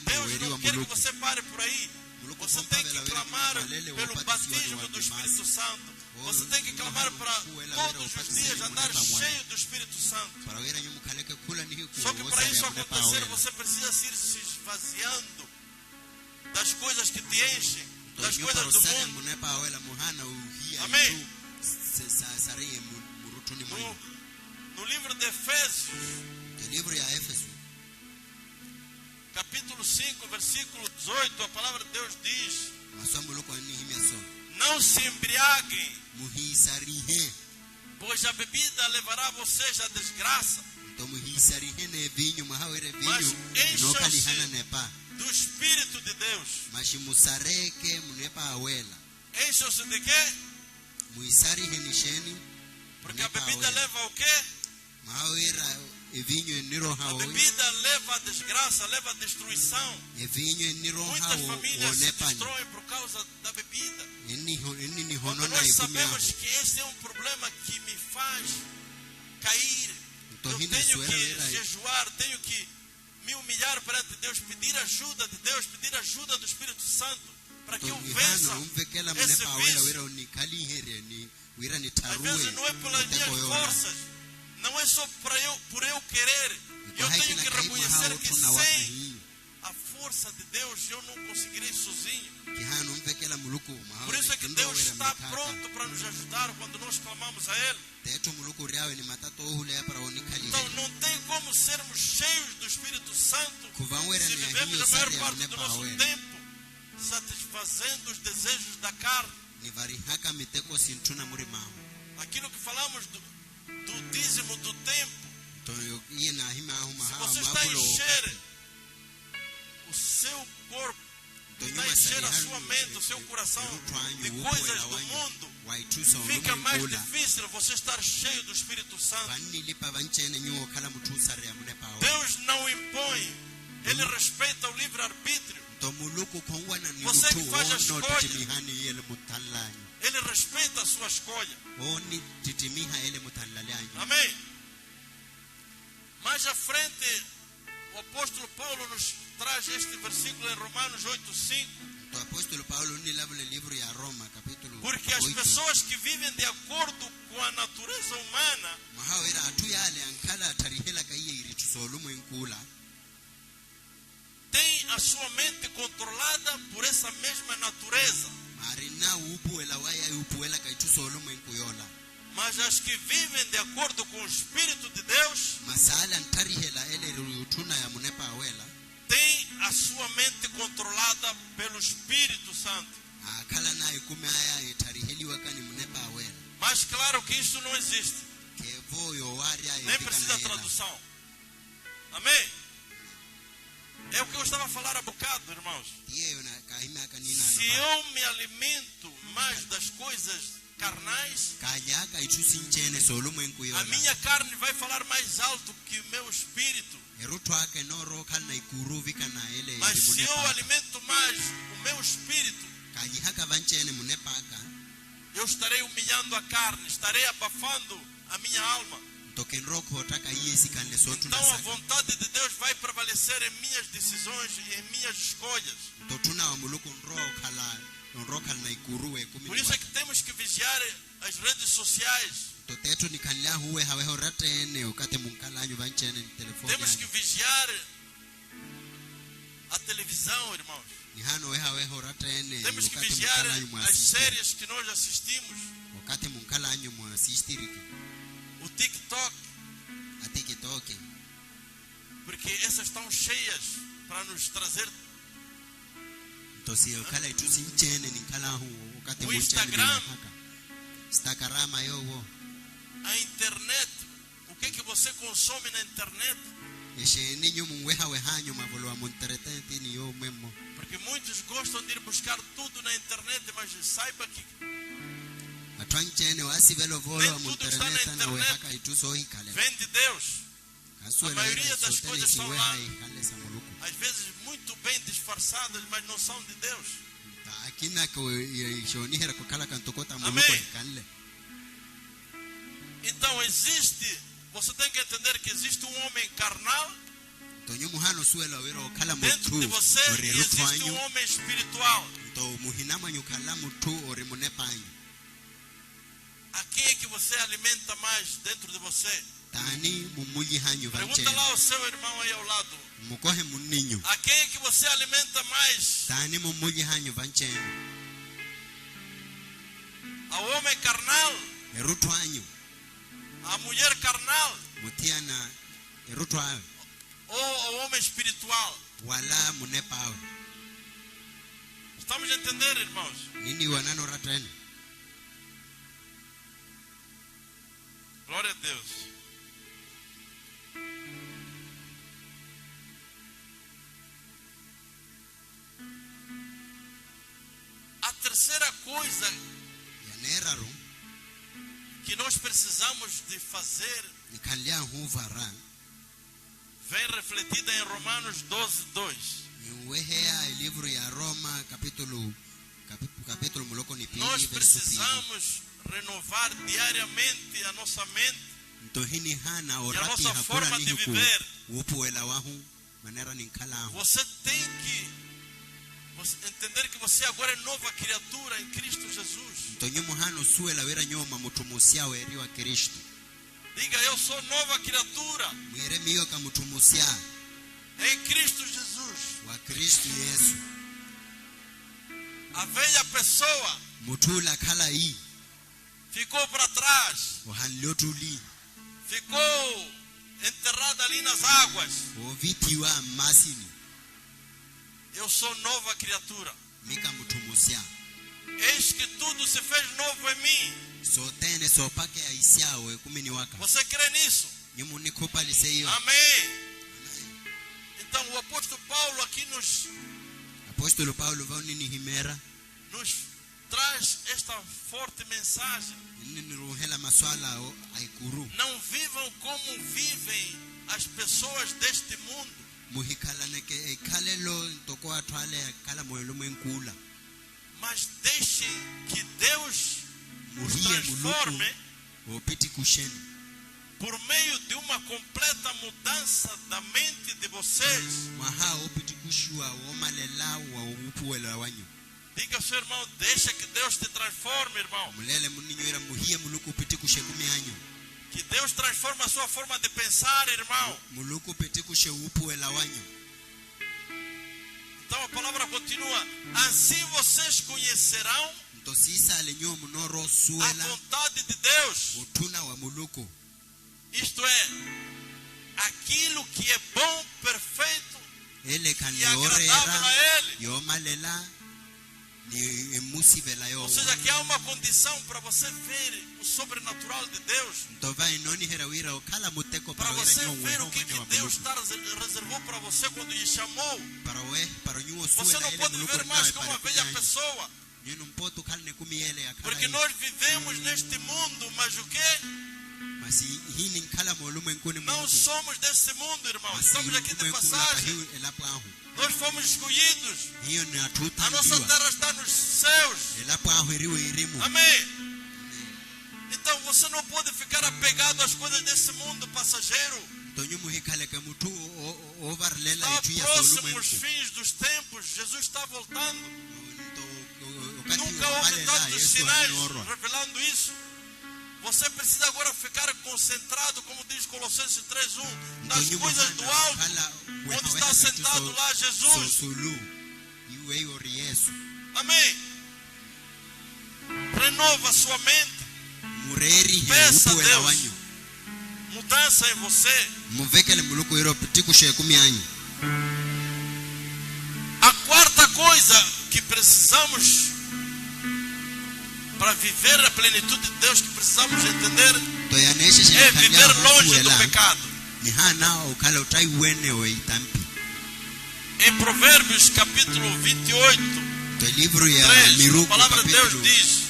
Deus não quer que você pare por aí. Você tem que clamar pelo batismo do Espírito Santo. Você tem que clamar para todos os dias andar cheio do Espírito Santo. Só que para isso acontecer, você precisa ir se esvaziando das coisas que te enchem, das coisas do mundo. Amém? No livro de Efésios, capítulo 5, versículo 18, a palavra de Deus diz: não se embriaguem, pois a bebida levará vocês à desgraça, mas encham-se do Espírito de Deus. Encham-se de quê? Porque a bebida leva o quê? A bebida leva a desgraça, leva a destruição. Muitas famílias se destroem por causa da bebida. Quando nós sabemos que esse é um problema que me faz cair, eu tenho que jejuar, tenho que me humilhar perante Deus, pedir ajuda de Deus, pedir ajuda do Espírito Santo, para que eu vença esse vício. Às vezes não é pelas minhas forças, não é só por eu querer. Eu tenho que reconhecer que sem a força de Deus eu não conseguirei sozinho. Por isso é que Deus está pronto para nos ajudar quando nós clamamos a Ele. Então não tem como sermos cheios do Espírito Santo se vivemos a maior parte do nosso tempo satisfazendo os desejos da carne. Aquilo que falamos do dízimo do tempo. Se você está a encher o seu corpo, está a encher a sua mente, o seu coração de coisas do mundo, fica mais difícil você estar cheio do Espírito Santo. Deus não impõe, Ele respeita o livre-arbítrio. Você que faz a escolha, Ele respeita a sua escolha. Amém? Mais à frente, o apóstolo Paulo nos traz este versículo em Romanos 8:5. Porque as pessoas que vivem de acordo com a natureza humana têm a sua mente controlada por essa mesma natureza. Mas as que vivem de acordo com o Espírito de Deus têm a sua mente controlada pelo Espírito Santo. Mas claro que isso não existe. Nem precisa de tradução. Amém? É o que eu estava a falar há bocado, irmãos. Se eu me alimento mais das coisas carnais, a minha carne vai falar mais alto que o meu espírito. Mas se eu alimento mais o meu espírito, eu estarei humilhando a carne, estarei abafando a minha alma. Então a vontade de Deus vai prevalecer em minhas decisões e em minhas escolhas. Por isso é que temos que vigiar as redes sociais. Temos que vigiar a televisão, irmãos. ni hano weha weho ratene Temos que wakati vigiar mukala anyu as mwasistiri séries que nós assistimos. wakati mukala anyu mwasistiri O TikTok, atiki toke porque essas estão cheias para nos trazer. tosi ukala itusi nchene ni kala hu wakati O mchene Instagram. Instagram yowo A internet, o que você consome na internet? eshe ninyo mweha wehanyo mabolo wa monteretenti ni yo memo Porque muitos gostam de ir buscar tudo na internet, mas saiba que atwanchene wasi velo volo wa Nem tudo está na monteretenta na internet. wehaka ituso hikale vem de Deus. Kasuela A maioria ira das sotene coisas si estão weha lá. hikale sa muluku Às vezes muito bem disfarçadas, mas não são de Deus. ta akina ko shoni hera ko kala kan tokota muluku Amém. hikale Então você tem que entender que existe um homem carnal tonyo muhano suela wero kala dentro mutu de você e ore existe rutwanyu um homem espiritual. to muhinama nyukala mutu ore munepanyu A quem é que você alimenta mais dentro de você? tani mumuji hanyu Pergunta vanchene lá ao seu irmão aí ao lado. mukohe muninyu A quem é que você alimenta mais? tani mumuji hanyu vanchene Ao homem carnal? erutwanyu À mulher carnal? mutiana erutwawe Ou ao homem espiritual? wala munepawe Estamos a entender, irmãos? nini wanano ratene Glória a Deus. A terceira coisa yaneraru que nós precisamos de fazer nikalia huvara vem refletida em Romanos 12:2. niwehea livro ya Roma capítulo muloko ni Nós pili verso pili precisamos renovar diariamente a nossa mente ntohini hana e a orapi nossa hakura forma de nihiku viver. upuela wahu manera ninkalahu Você tem que entender que você agora é nova criatura em Cristo Jesus. ntonyo muhano suela wera nyoma mutumusia weri wa Kristo Diga, eu sou nova criatura mwere miyo kamutumusia em Cristo Jesus. wa Kristo Yesu A velha pessoa mutula kala hii ficou para trás, ohanliotuli ficou enterrada ali nas águas. ovitiwa masini Eu sou nova criatura. mika mutumusia Eis que tudo se fez novo em mim. sotene sopake aisiawe kumini waka Você crê nisso? nyumu nikupalise hiyo Amém. Então o apóstolo Paulo aqui apostolo Paulo vauni ni himera nos traz esta forte mensagem. nini ruhela maswala aikuru Não vivam como vivem as pessoas deste mundo, muhikala neke kalelo ntoko atwale kala moyelo mwenkula mas deixem que Deus os muhiye transforme muluku opiti kusheni por meio de uma completa mudança da mente de vocês. maha opiti kushua omalela wa upuwela wanyu Diga ao seu irmão, deixa que Deus te transforme, irmão. mulele muninyoira muhiye muluku opiti kushekumi anyu Que Deus transforme a sua forma de pensar, irmão. muluku opiti kushe upuwela wanyu Então a palavra continua. Assim vocês conhecerão ntosisa alenyo munoro a suela vontade de Deus. utuna wa muluku Isto é, aquilo que é bom, perfeito ele e kanleorera agradável a Ele. yomalela ni emusivela yo Ou seja, que há uma condição para você ver o sobrenatural de Deus. ntova inoni herawira okala muteko Para para você wera ver o que nyo Deus reservou para você quando lhe chamou. para nyo Você suela não ele pode muluku viver mais nawe como para uma velha kunyanyu. pessoa. Nyo mpoto kalne kumiele akala Porque nós vivemos neste mundo, mas o que? masi hini nkala molume nkuni Não mungu somos desse mundo, irmão. Estamos aqui de mulume kula passagem. kahiu elapo ahu Nós fomos escolhidos. hiyo ni atuta A nossa ndiwa terra está nos céus. elapo ahu iriwe irimu Amém. Então você não pode ficar apegado às coisas desse mundo passageiro. tonyo muhikale ke mutu overlela Está itu ya próximo solume os fins dos tempos. Jesus está voltando. okati Nunca houve omalela tantos Yesu sinais anorwa revelando isso. Você precisa agora ficar concentrado, como diz Colossenses 3:1, nas coisas do alto, onde está sentado lá Jesus. Amém. Renova a sua mente. Peça a Deus mudança em você. A quarta coisa que precisamos para viver a plenitude de Deus, que precisamos entender, é viver longe do pecado. Em Provérbios capítulo 28, 3, a palavra de Deus diz: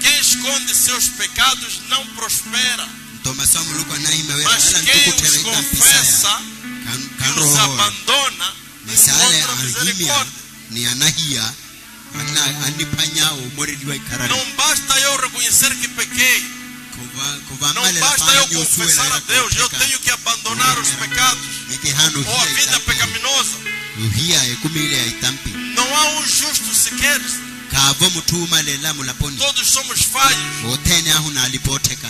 quem esconde seus pecados não prospera, mas quem os confessa e os abandona encontra misericórdia. Não basta eu reconhecer que pequei, não basta eu confessar a Deus, eu tenho que abandonar os pecados ou a vida pecaminosa. Não há um justo sequer. Todos somos falhos.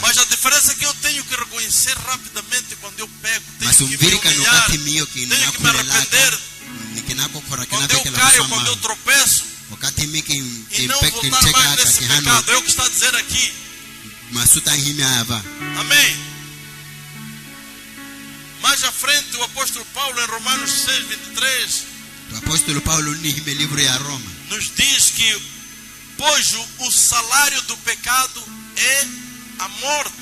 Mas a diferença é que eu tenho que reconhecer rapidamente quando eu pego, tenho que me humilhar, tenho que me arrepender. Quando eu caio, quando eu tropeço, e não voltar mais nesse pecado. É o que está a dizer aqui. Amém. Mais à frente, o apóstolo Paulo, em Romanos 6:23, nos diz que, pois o salário do pecado é a morte,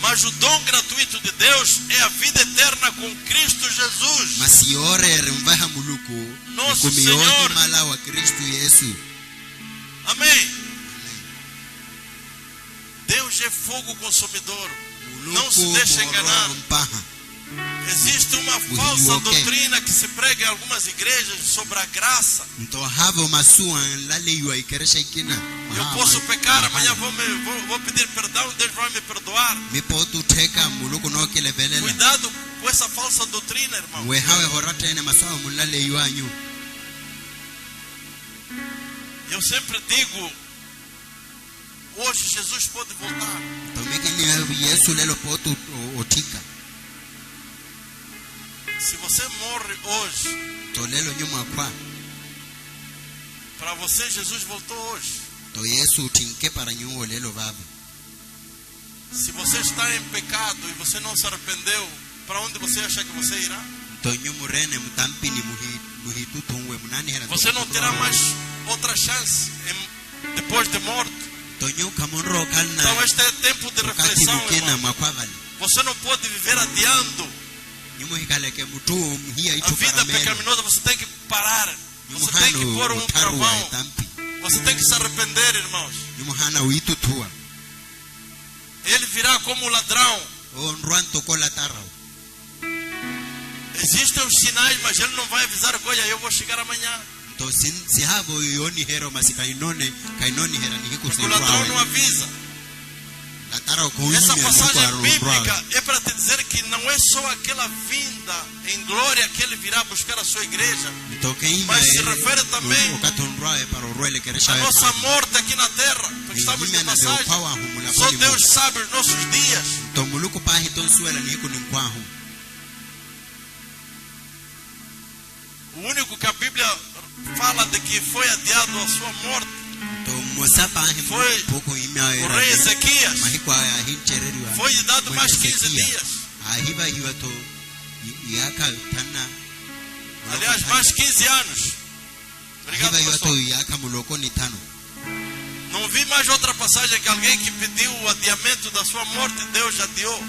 mas o dom gratuito de Deus é a vida eterna com Cristo Jesus, nosso Senhor. Amém. Deus é fogo consumidor. Não se deixe enganar. Existe uma falsa doutrina que se prega em algumas igrejas sobre a graça. Eu posso pecar, amanhã vou pedir perdão, Deus vai me perdoar. Cuidado com essa falsa doutrina, irmão. Eu sempre digo, hoje Jesus pode voltar. Se você morre hoje, para você Jesus voltou hoje. Se você está em pecado e você não se arrependeu, para onde você acha que você irá? Você não terá mais outra chance depois de morto. Então este é tempo de reflexão, irmão. Você não pode viver adiando a vida pecaminosa. Você tem que parar. Você tem que pôr um travão. Você tem que se arrepender, irmãos. Ele virá como ladrão. Existem os sinais, mas ele não vai avisar: olha, eu vou chegar amanhã. Porque o ladrão não avisa. Essa passagem bíblica é para te dizer que não é só aquela vinda em glória que ele virá buscar a sua igreja, mas se refere também à nossa morte aqui na terra, porque estamos de passagem. Só Deus sabe os nossos dias. O único que a Bíblia fala de que foi adiado a sua morte foi o rei Ezequias. Foi dado mais 15 dias. Aliás, mais 15 anos. Obrigado, pastor. Não vi mais outra passagem que alguém que pediu o adiamento da sua morte, Deus já adiou.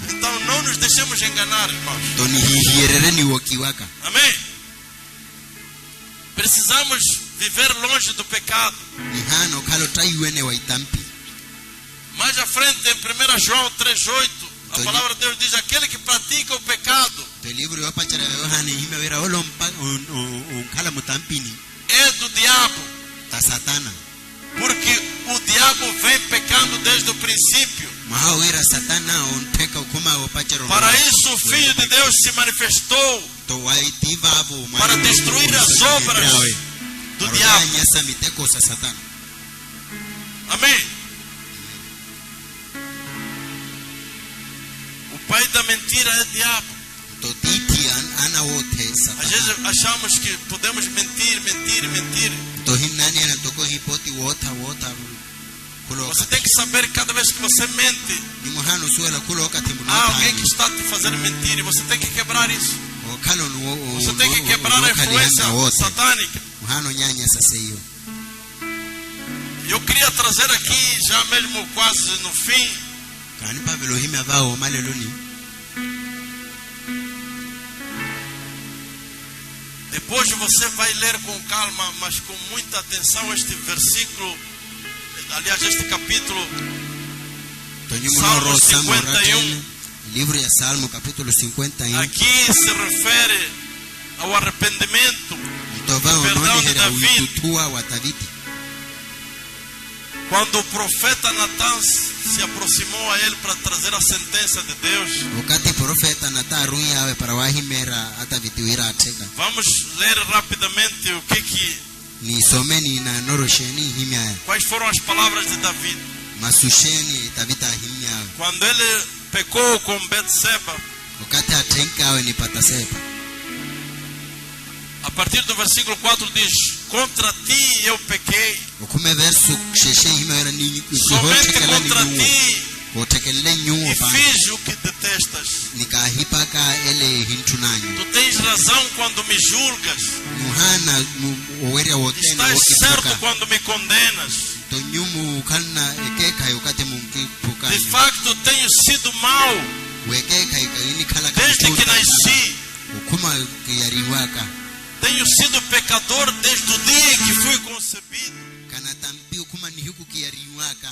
Então não nos deixemos enganar, irmãos. Amém. Precisamos viver longe do pecado. Mais à frente, em 1 João 3:8, a palavra de Deus diz: aquele que pratica o pecado é do diabo, porque o diabo vem pecando desde o princípio. Para isso o Filho de Deus se manifestou, para destruir as obras do diabo. Nyasa miteko sa Satana. Amém? O pai da mentira é o diabo. Toditi ana wote Às Satana. vezes achamos que podemos mentir. Tohinani ana toko hipoti wota kuloka. Você tem que saber que cada vez que você mente, Ni muhano suela kuloka há timunota. alguém que está te fazendo mentir e você tem que quebrar isso. Você tem que quebrar a influência satânica. Muhano nyanya sasa hiyo. Eu queria trazer aqui, já mesmo quase no fim, Kani pa velohimi avao maleloni. depois você vai ler com calma, mas com muita atenção este versículo, aliás, este capítulo, Salmo 51. Livro ya Salmo capítulo 51. Aqui se refere ao arrependimento, Mtovao perdão noni de hera David. ututua wa Davidi. quando o profeta Natan se aproximou a ele para trazer a sentença de Deus. Wakati profeta Natan yawe para wahimera hata vitiwira ateka. Vamos ler rapidamente o que Ni someni na norosheni himya. quais foram as palavras de David. Masusheni tavita himya. Quando ele pecou com Betseba, Wakati atenka awe ni patasepa. a partir do versículo 4 diz: contra ti eu pequei, Ukume versu sheshe himya ni somente contra ti, Otekele nyuo e pa. fiz o que detestas. Nikahipaka ele hintunanyo. Tu tens razão quando me julgas, Muhana oweria wotena estás certo wokipuka. quando me condenas. Tonyumu kana ekeka yokate De munkipuka. facto tenho sido mau Wekeka ikaini kala desde que nasci. Ukuma kiyariwaka. Tenho sido pecador desde o dia em que fui concebido. Kana tampi ukuma ni huku kiyariwaka.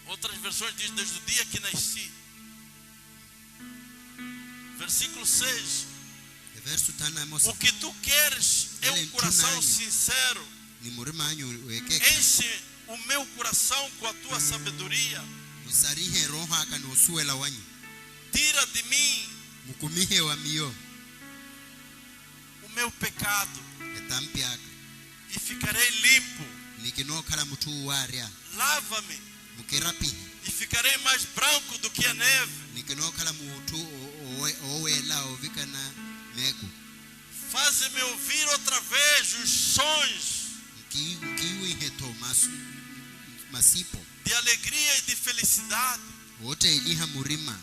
Outras versões dizem desde o dia que nasci. Versículo 6. Verso tana mosa. O que tu queres é um coração sincero. Ni murimanyu wekeka. Enche o meu coração com a tua sabedoria. Musarihe roho aka no suela wanyu. Tira de mim Mukumihe wa miyo. o meu pecado Etampi aka. e ficarei limpo. Nikino kala mutu waria. Lava-me Mukirapi. e ficarei mais branco do que a neve. Nikino kala mutu owela ovika na meku. Faze-me ouvir outra vez os sons Kiwi heto masipo. de alegria e de felicidade. Wote iliha murima.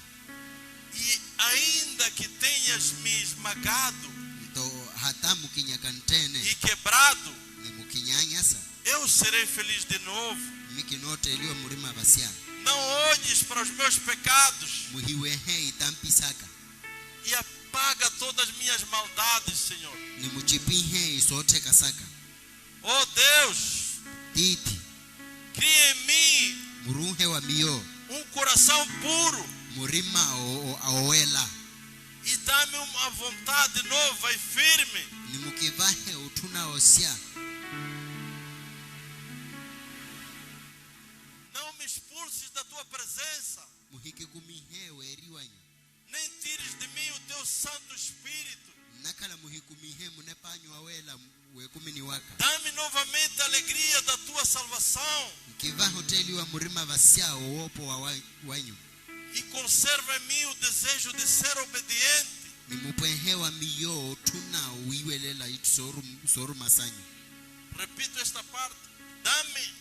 E ainda que tenhas me esmagado To hata mukinyakantene. e quebrado, Ni mukinyanyasa. eu serei feliz de novo. Mikinote iliwa murima basia. Não olhes para os meus pecados Muhiwehe itampisaka. e apaga todas as minhas maldades, Senhor. Ni muchipihe isote kasaka. Oh Deus, Titi. cria em mim Muruhe wa miyo. um coração puro Murima awela. e dá-me uma vontade nova e firme. Ni mukivahe utuna osia. Não me expulses da tua presença, Muhikikumihe weriwanyu. nem tires de mim o teu Santo Espírito. Nakala muhikumihe munepanyu awela wekumini waka. Dá-me novamente a alegria da tua salvação Kiva hoteli wa murima vasia uopo wa wanyu. e conserva em mim o desejo de ser obediente. Ni mupehe wa miyo tuna uiwelela soru masanyu. Repito esta parte. Dá-me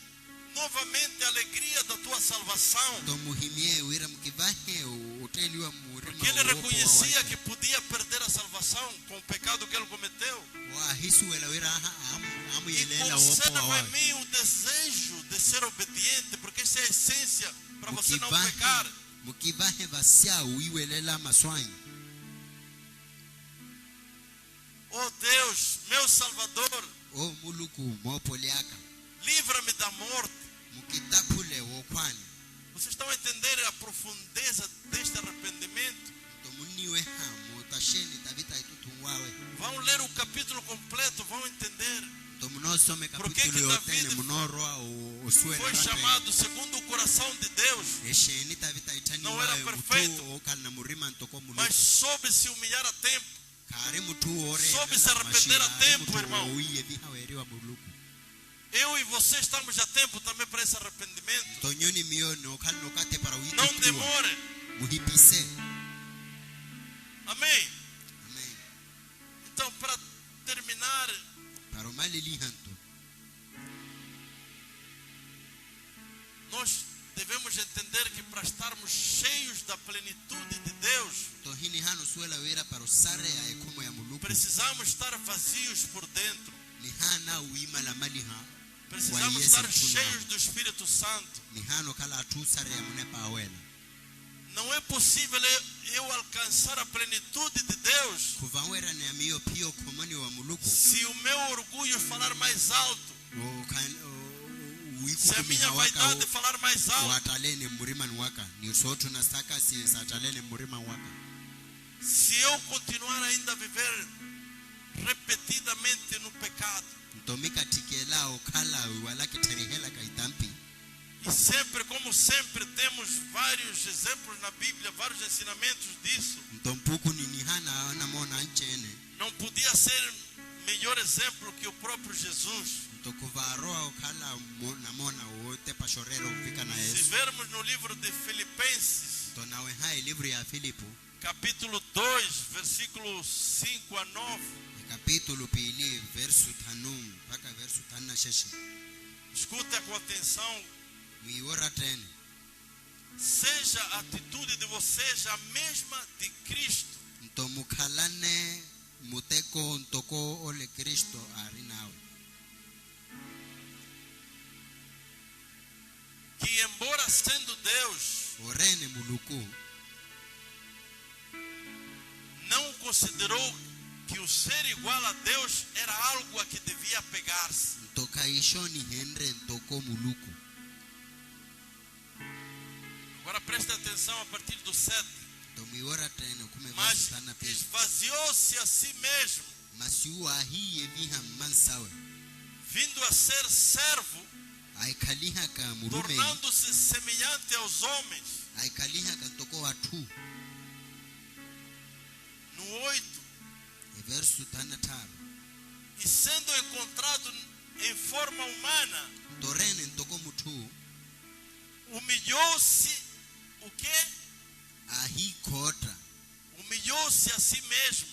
novamente a alegria da tua salvação. To muhimie wira mkivahe hoteli wa murima. Porque ele reconhecia que podia perder a salvação com o pecado que ele cometeu. Wa hisu wela wira amu E yelela uopo wa conceda em wanyu. mim o desejo de ser obediente, porque essa é a essência para você não pecar. Mukivahe vasia uiwelela maswanyu. Oh Deus, meu Salvador, O muluku mopoliaka. livra-me da morte. Mukitapule wokwani. Vocês estão a entender a profundeza deste arrependimento? Tomuniwe ha mutasheni tabita itutunwawe. Vão ler o capítulo completo, vão entender. Tomunosome Por que kapitulo que yotene David munoroa usuela. Foi chamado segundo o coração de Deus, Esheni tabita itani Não era wawe perfeito. mutu okal na murima ntoko muluku. mas soube se humilhar a tempo. soube se arrepender a tempo, irmão. Eu e você estamos a tempo também para esse arrependimento. Não demore. Amém. Então, para terminar, nós devemos entender que para estarmos cheios da plenitude de Deus, precisamos estar vazios por dentro. Precisamos estar cheios do Espírito Santo. Não é possível eu alcançar a plenitude de Deus se o meu orgulho falar mais alto, se a minha vaidade falar mais alto, se eu continuar ainda a viver repetidamente no pecado. E sempre, como sempre, temos vários exemplos na Bíblia, vários ensinamentos disso. Não podia ser melhor exemplo que o próprio Jesus. Se vermos no livro de Filipenses, capítulo 2, versículo 5 a 9. Capítulo 2, verso 5. Escuta com atenção. Seja a atitude de vocês a mesma de Cristo. Que embora sendo Deus, não considerou que o ser igual a Deus era algo a que devia apegar-se. Agora preste atenção a partir do 7. Mas esvaziou-se a si mesmo, vindo a ser servo, tornando-se semelhante aos homens. No 8. E sendo encontrado em forma humana, humilhou-se o quê? Humilhou-se a si mesmo.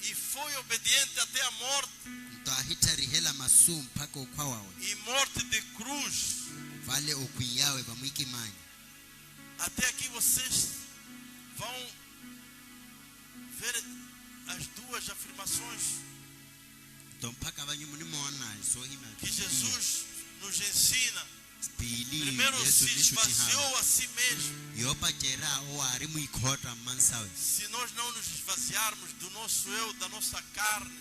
E foi obediente até a morte. E morte de cruz. Até aqui vocês vão ver as duas afirmações que Jesus nos ensina. Primeiro, se esvaziou a si mesmo. Se nós não nos esvaziarmos do nosso eu, da nossa carne,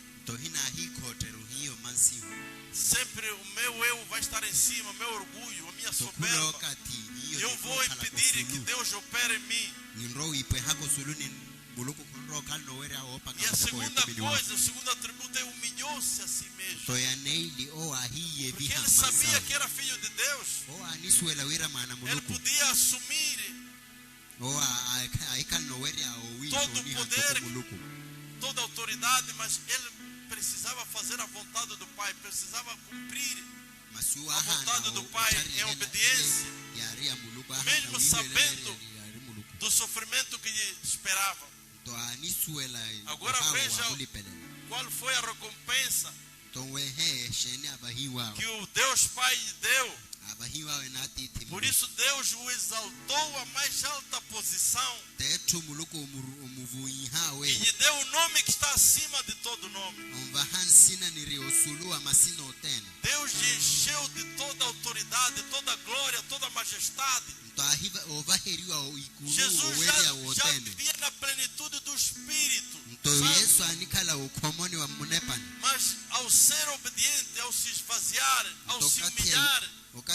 sempre o meu eu vai estar em cima, o meu orgulho, a minha soberba. Eu vou impedir que Deus opere em mim. E a segunda coisa, o segundo atributo é humilhou-se a si mesmo. Porque ele sabia que era filho de Deus. Ele podia assumir todo o poder, toda a autoridade, mas ele precisava fazer a vontade do Pai, precisava cumprir a vontade do Pai em obediência, mesmo sabendo do sofrimento que lhe esperava. Agora veja qual foi a recompensa que o Deus Pai lhe deu. Por isso Deus o exaltou à mais alta posição e lhe deu o nome que está acima de todo nome. Deus lhe encheu de toda autoridade, toda glória, toda majestade. Jesus já vivia na plenitude do Espírito. Mas ao ser obediente, ao se esvaziar, ao se humilhar, até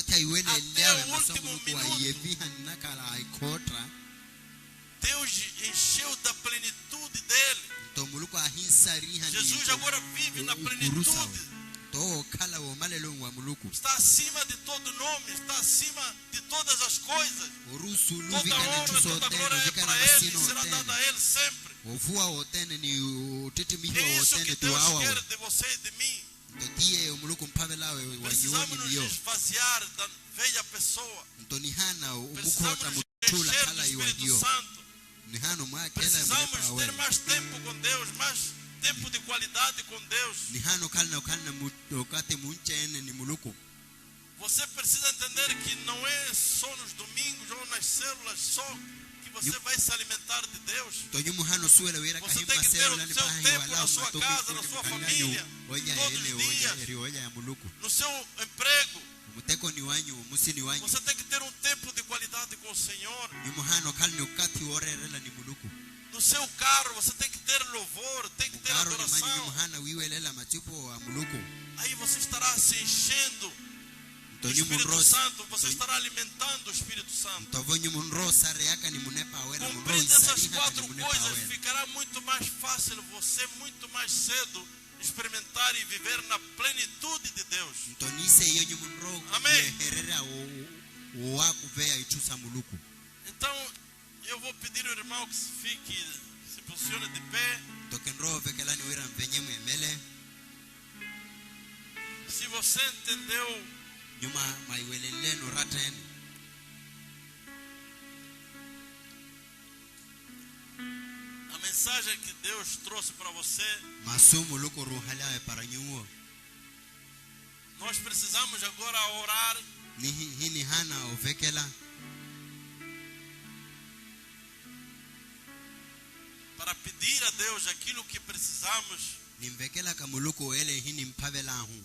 o último minuto, Deus encheu da plenitude dele. Jesus agora vive na plenitude to kala wo malelo wa muluku Está acima de todo nome, está acima de todas as coisas. orusu lu Toda vikana honra, tuso toda tene glória é vikana para Ele e masino será dada a tene Ele sempre. ovua otene ni utitimihi É isso otene que Deus tuawa quer de você e de mim. totie muluku mpavela wa Precisamos nyoni nos miyo esvaziar da velha pessoa. ntonihana Precisamos umukota nos mutula encher do kala Espírito iwadio Santo. nihano ma kela Precisamos mlepa ter we mais tempo com Deus, mais tempo de qualidade com Deus. nihano kalna mutokate munchene ni muluku Você precisa entender que não é só nos domingos ou nas células só que você vai se alimentar de Deus. tonyu hano suele wera Você kahimba tem que ter selo o lani seu pahi tempo wala na sua matomi casa, na sua família, oya todos ele os dias. oya eri oya ya muluku No seu emprego, muteko ni wanyu musini wanyu você tem que ter um tempo de qualidade com o Senhor. nyumu hano kalni ukati orerela ni muluku No seu carro, você tem que ter louvor, tem que ter karo ni manyu nyumu adoração. hana wiwelela machupo wa muluku Aí você estará se enchendo do tonyu Espírito munro Santo, você estará alimentando o Espírito Santo. tovonyu munro sare yaka ni munepa wela munro Cumprindo essas isari haka quatro ni munepa coisas, wela ficará muito mais fácil você, muito mais cedo, experimentar e viver na plenitude de Deus. ntonise iyo nyumu munro Amém. herera o waku veya itusa muluku Então, eu vou pedir ao irmão que se posicione de pé. tokenro vekelani wira mvenye mwemele Se você entendeu nyuma maiweleleno raten a mensagem que Deus trouxe para você, masumu luko ruhala para nyuo nós precisamos agora orar hini hana ovekela para pedir a Deus aquilo que precisamos. nimvekela kamuluko ele hini mpavela hu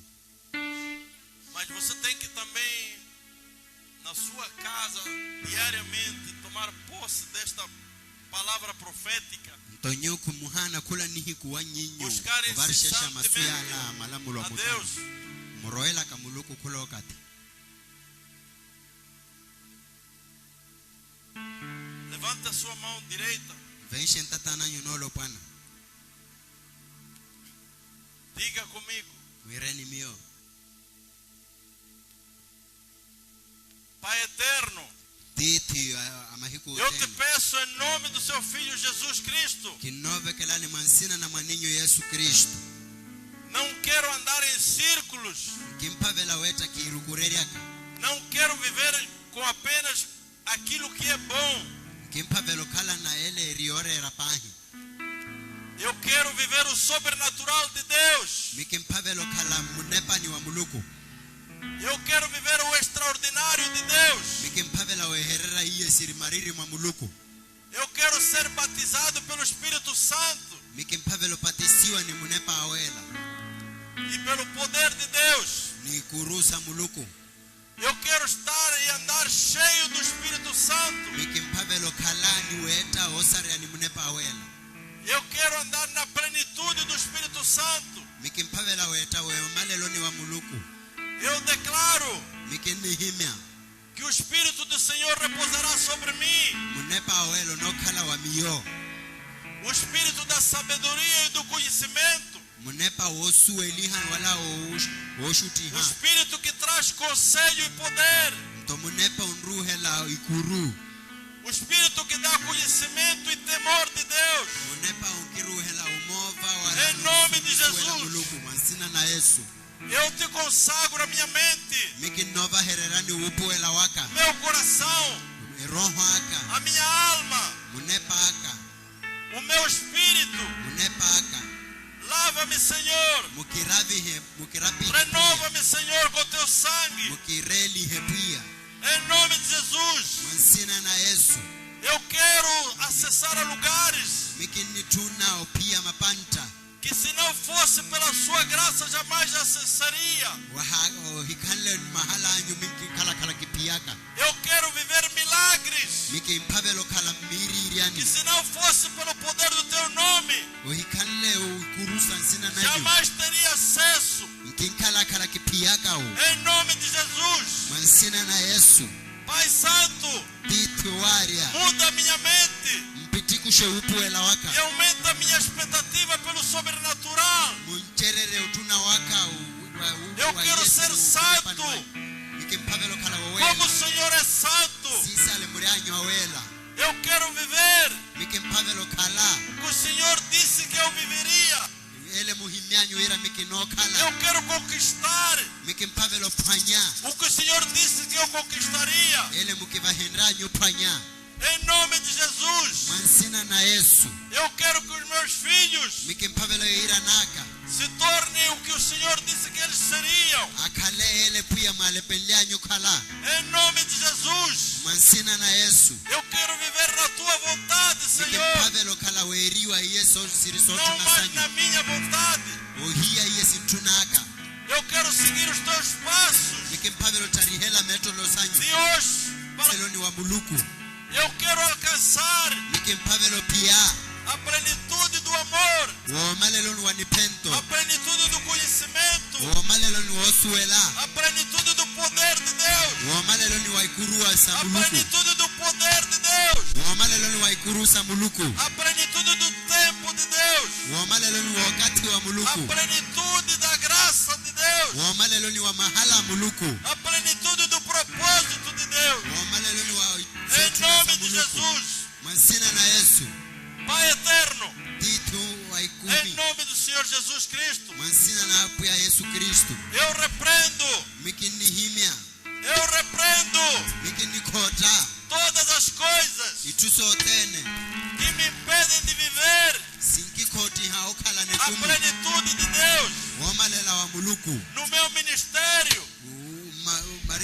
Mas você tem que também, na sua casa, diariamente, tomar posse desta palavra profética. ntonyuku muhana kula nihi kuwanyinyo Buscar varshesha masuya la incessantemente malamulo a Deus. muroela kamuluku kulokati Levante a sua mão direita. venshe ntatana nyunolo pana Diga comigo: wireni mio Pai eterno, titi amahiku eu te peço em nome do seu Filho Jesus Cristo, kinovekelani mansina na mwaninyo Yesu Kristo não quero andar em círculos, kimpavela weta kirukureriaka não quero viver com apenas aquilo que é bom. kimpavelo kala na ele riore rapahi Eu quero viver o sobrenatural de Deus. mikimpavelo kala munepani wa muluku Eu quero viver o extraordinário de Deus. mikimpavela weherera iye sirimariri mwa muluku Eu quero ser batizado pelo Espírito Santo mikimpavelo patisiwa ni munepa awela e pelo poder de Deus. ni kurusa muluku Eu quero estar e andar cheio do Espírito Santo. mikimpavelo kala ni weta osare ni munepa awela Eu quero andar na plenitude do Espírito Santo. mikimpavela weta we malelo ni wa muluku Eu declaro mikinihimya que o Espírito do Senhor repousará sobre mim. munepa awelo no kala wa miyo O Espírito da sabedoria e do conhecimento. munepa wosu elihan wala oshuti O ha Espírito que traz conselho e poder. to munepa unruhela ikuru O Espírito que dá conhecimento e temor de Deus. munepa unkiruhela umova wala Em nome de Jesus. muluku mansina na Yesu Eu te consagro a minha mente, mikinova hererani upuela waka meu coração, roho aka a minha alma, munepa aka o meu espírito. munepa aka Lava-me, Senhor. mukirapi Renova-me, Senhor, com teu sangue. mukireli hepia Em nome de Jesus. mansina na Yesu Eu quero acessar a lugares mikinituna opia mapanta que, se não fosse pela sua graça, jamais acessaria. hikanle mahala anyu kala kala kipiaka Eu quero viver milagres mikimpavelo kala que, miririani se não fosse pelo poder do teu nome, hikanle kurusa nsina nanyu jamais teria acesso. mikinkala kala kipiaka Em nome de Jesus. mansina na Yesu Pai Santo, titiwaria muda minha mente mpitikushe upuela waka e aumenta minha expectativa pelo sobrenatural. muncherere utuna waka Eu quero ser santo. Como o Senhor é santo. Eu quero viver o que o Senhor disse que eu viveria. Eu quero conquistar o que o Senhor disse que eu conquistaria. Em nome de Jesus. Eu quero que os meus filhos se tornem o que o Senhor disse que eles seriam. Em nome de Jesus. Eu quero viver na tua vontade, Senhor. Não mais na minha vontade. Eu quero seguir os teus passos. De hoje para... Eu quero alcançar a plenitude do amor, a plenitude do conhecimento, a plenitude do poder de Deus, a plenitude do poder de Deus, a plenitude do tempo de Deus, a plenitude da graça de Deus, a plenitude do propósito de Deus. Em nome de Jesus. Pai eterno, em nome do Senhor Jesus Cristo, eu repreendo todas as coisas que me impedem de viver a plenitude de Deus no meu ministério,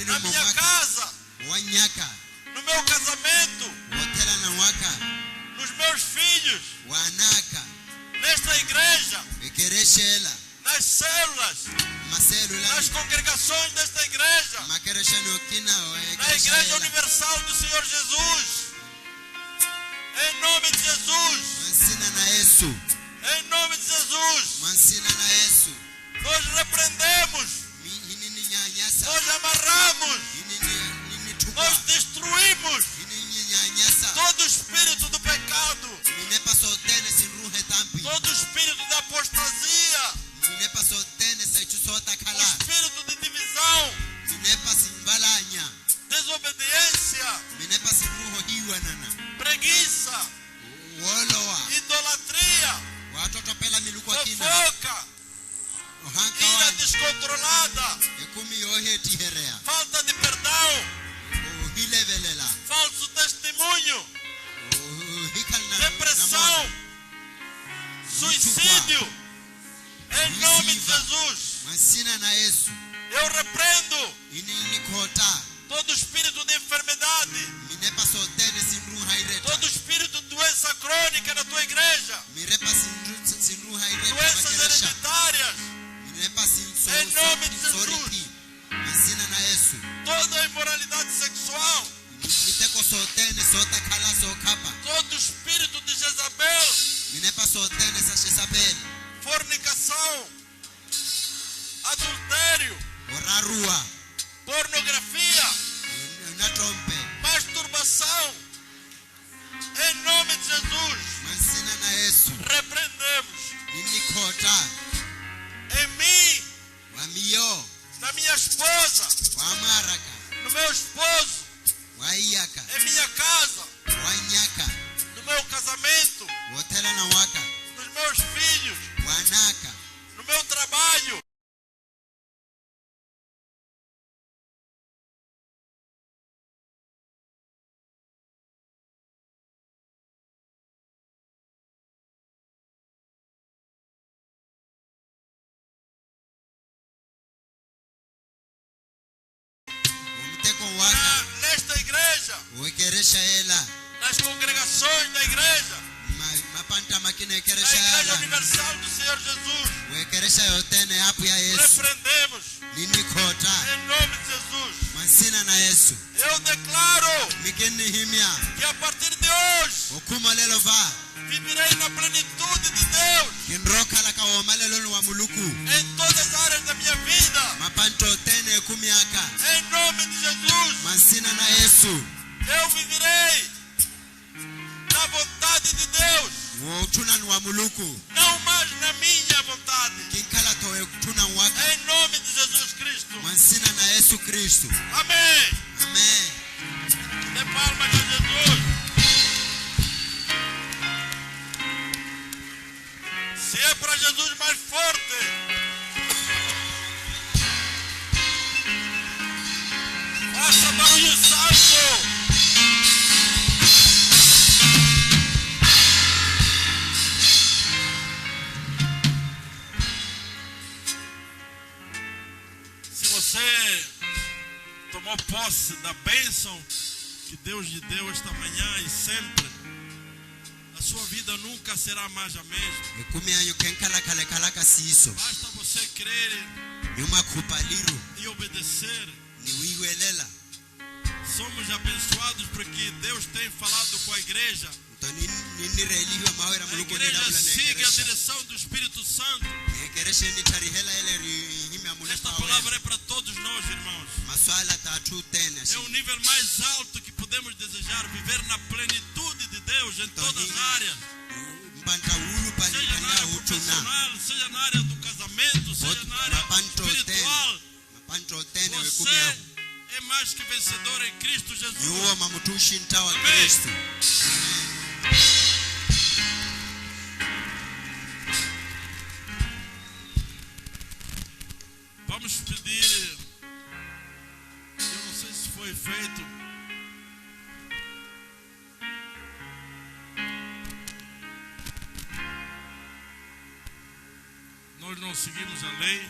na minha casa, no meu casamento, nos meus filhos, nesta igreja, nas células, nas congregações desta igreja, na Igreja Universal do Senhor Jesus. Em nome de Jesus. Em nome de Jesus. Nós repreendemos, nós amarramos, nós destruímos todo espírito do pecado, todo espírito da apostasia, o espírito de divisão, desobediência, preguiça, idolatria, fofoca, ira descontrolada, falta de perdão, falso testemunho, depressão, suicídio. Em nome de Jesus, eu repreendo todo espírito de enfermidade, todo espírito de doença crônica na tua igreja, doenças hereditárias. Em nome de Jesus, toda imoralidade sexual, todo espírito de Jezabel, fornicação, adultério, pornografia, masturbação. Em nome de Jesus, repreendemos em mim, na minha esposa, no meu esposo, em minha casa, no meu casamento, nos meus filhos, no meu trabalho. Nesta igreja, nas congregações da igreja, na Igreja Universal do Senhor Jesus, repreendemos em nome de Jesus. Eu declaro que a partir de hoje viverei na plenitude de Deus em todas as áreas da minha vida. Em nome de Jesus, eu viverei na vontade de Deus, não mais na minha vontade. tuna waka Em nome de Jesus Cristo. mwansina na Yesu Kristo. Amém. Amen. Dê palmas a Jesus. Se é para Jesus, mais forte. Faça barulho santo. Se você tomou posse da bênção que Deus lhe deu esta manhã e sempre, a sua vida nunca será mais a mesma. Ekumi anyu kenkala kale kalaka siso. Basta você crer Nyuma kupaliru e obedecer. ni wiwelela. Somos abençoados porque Deus tem falado com a igreja. Ntoni nireliwe mawera A muluko igreja nilabula siga a nekeresha. direção do Espírito Santo. Nekeresha ni tarihela ele hime amune Esta pawera. palavra é para todos nós, irmãos. Maswala tatu tena. É o nível mais alto que podemos desejar, viver na plenitude de Deus em todas as áreas. Mbanta ulu Seja na área panipania utuna. profissional, seja na área do casamento, seja na área espiritual. Mapanto tena Você wekumi anyu. é mais que vencedor em Cristo Jesus. Yuo mamutushi ntawa Amen. Kristo. Vamos pedir, eu não sei se foi feito, nós não seguimos a lei,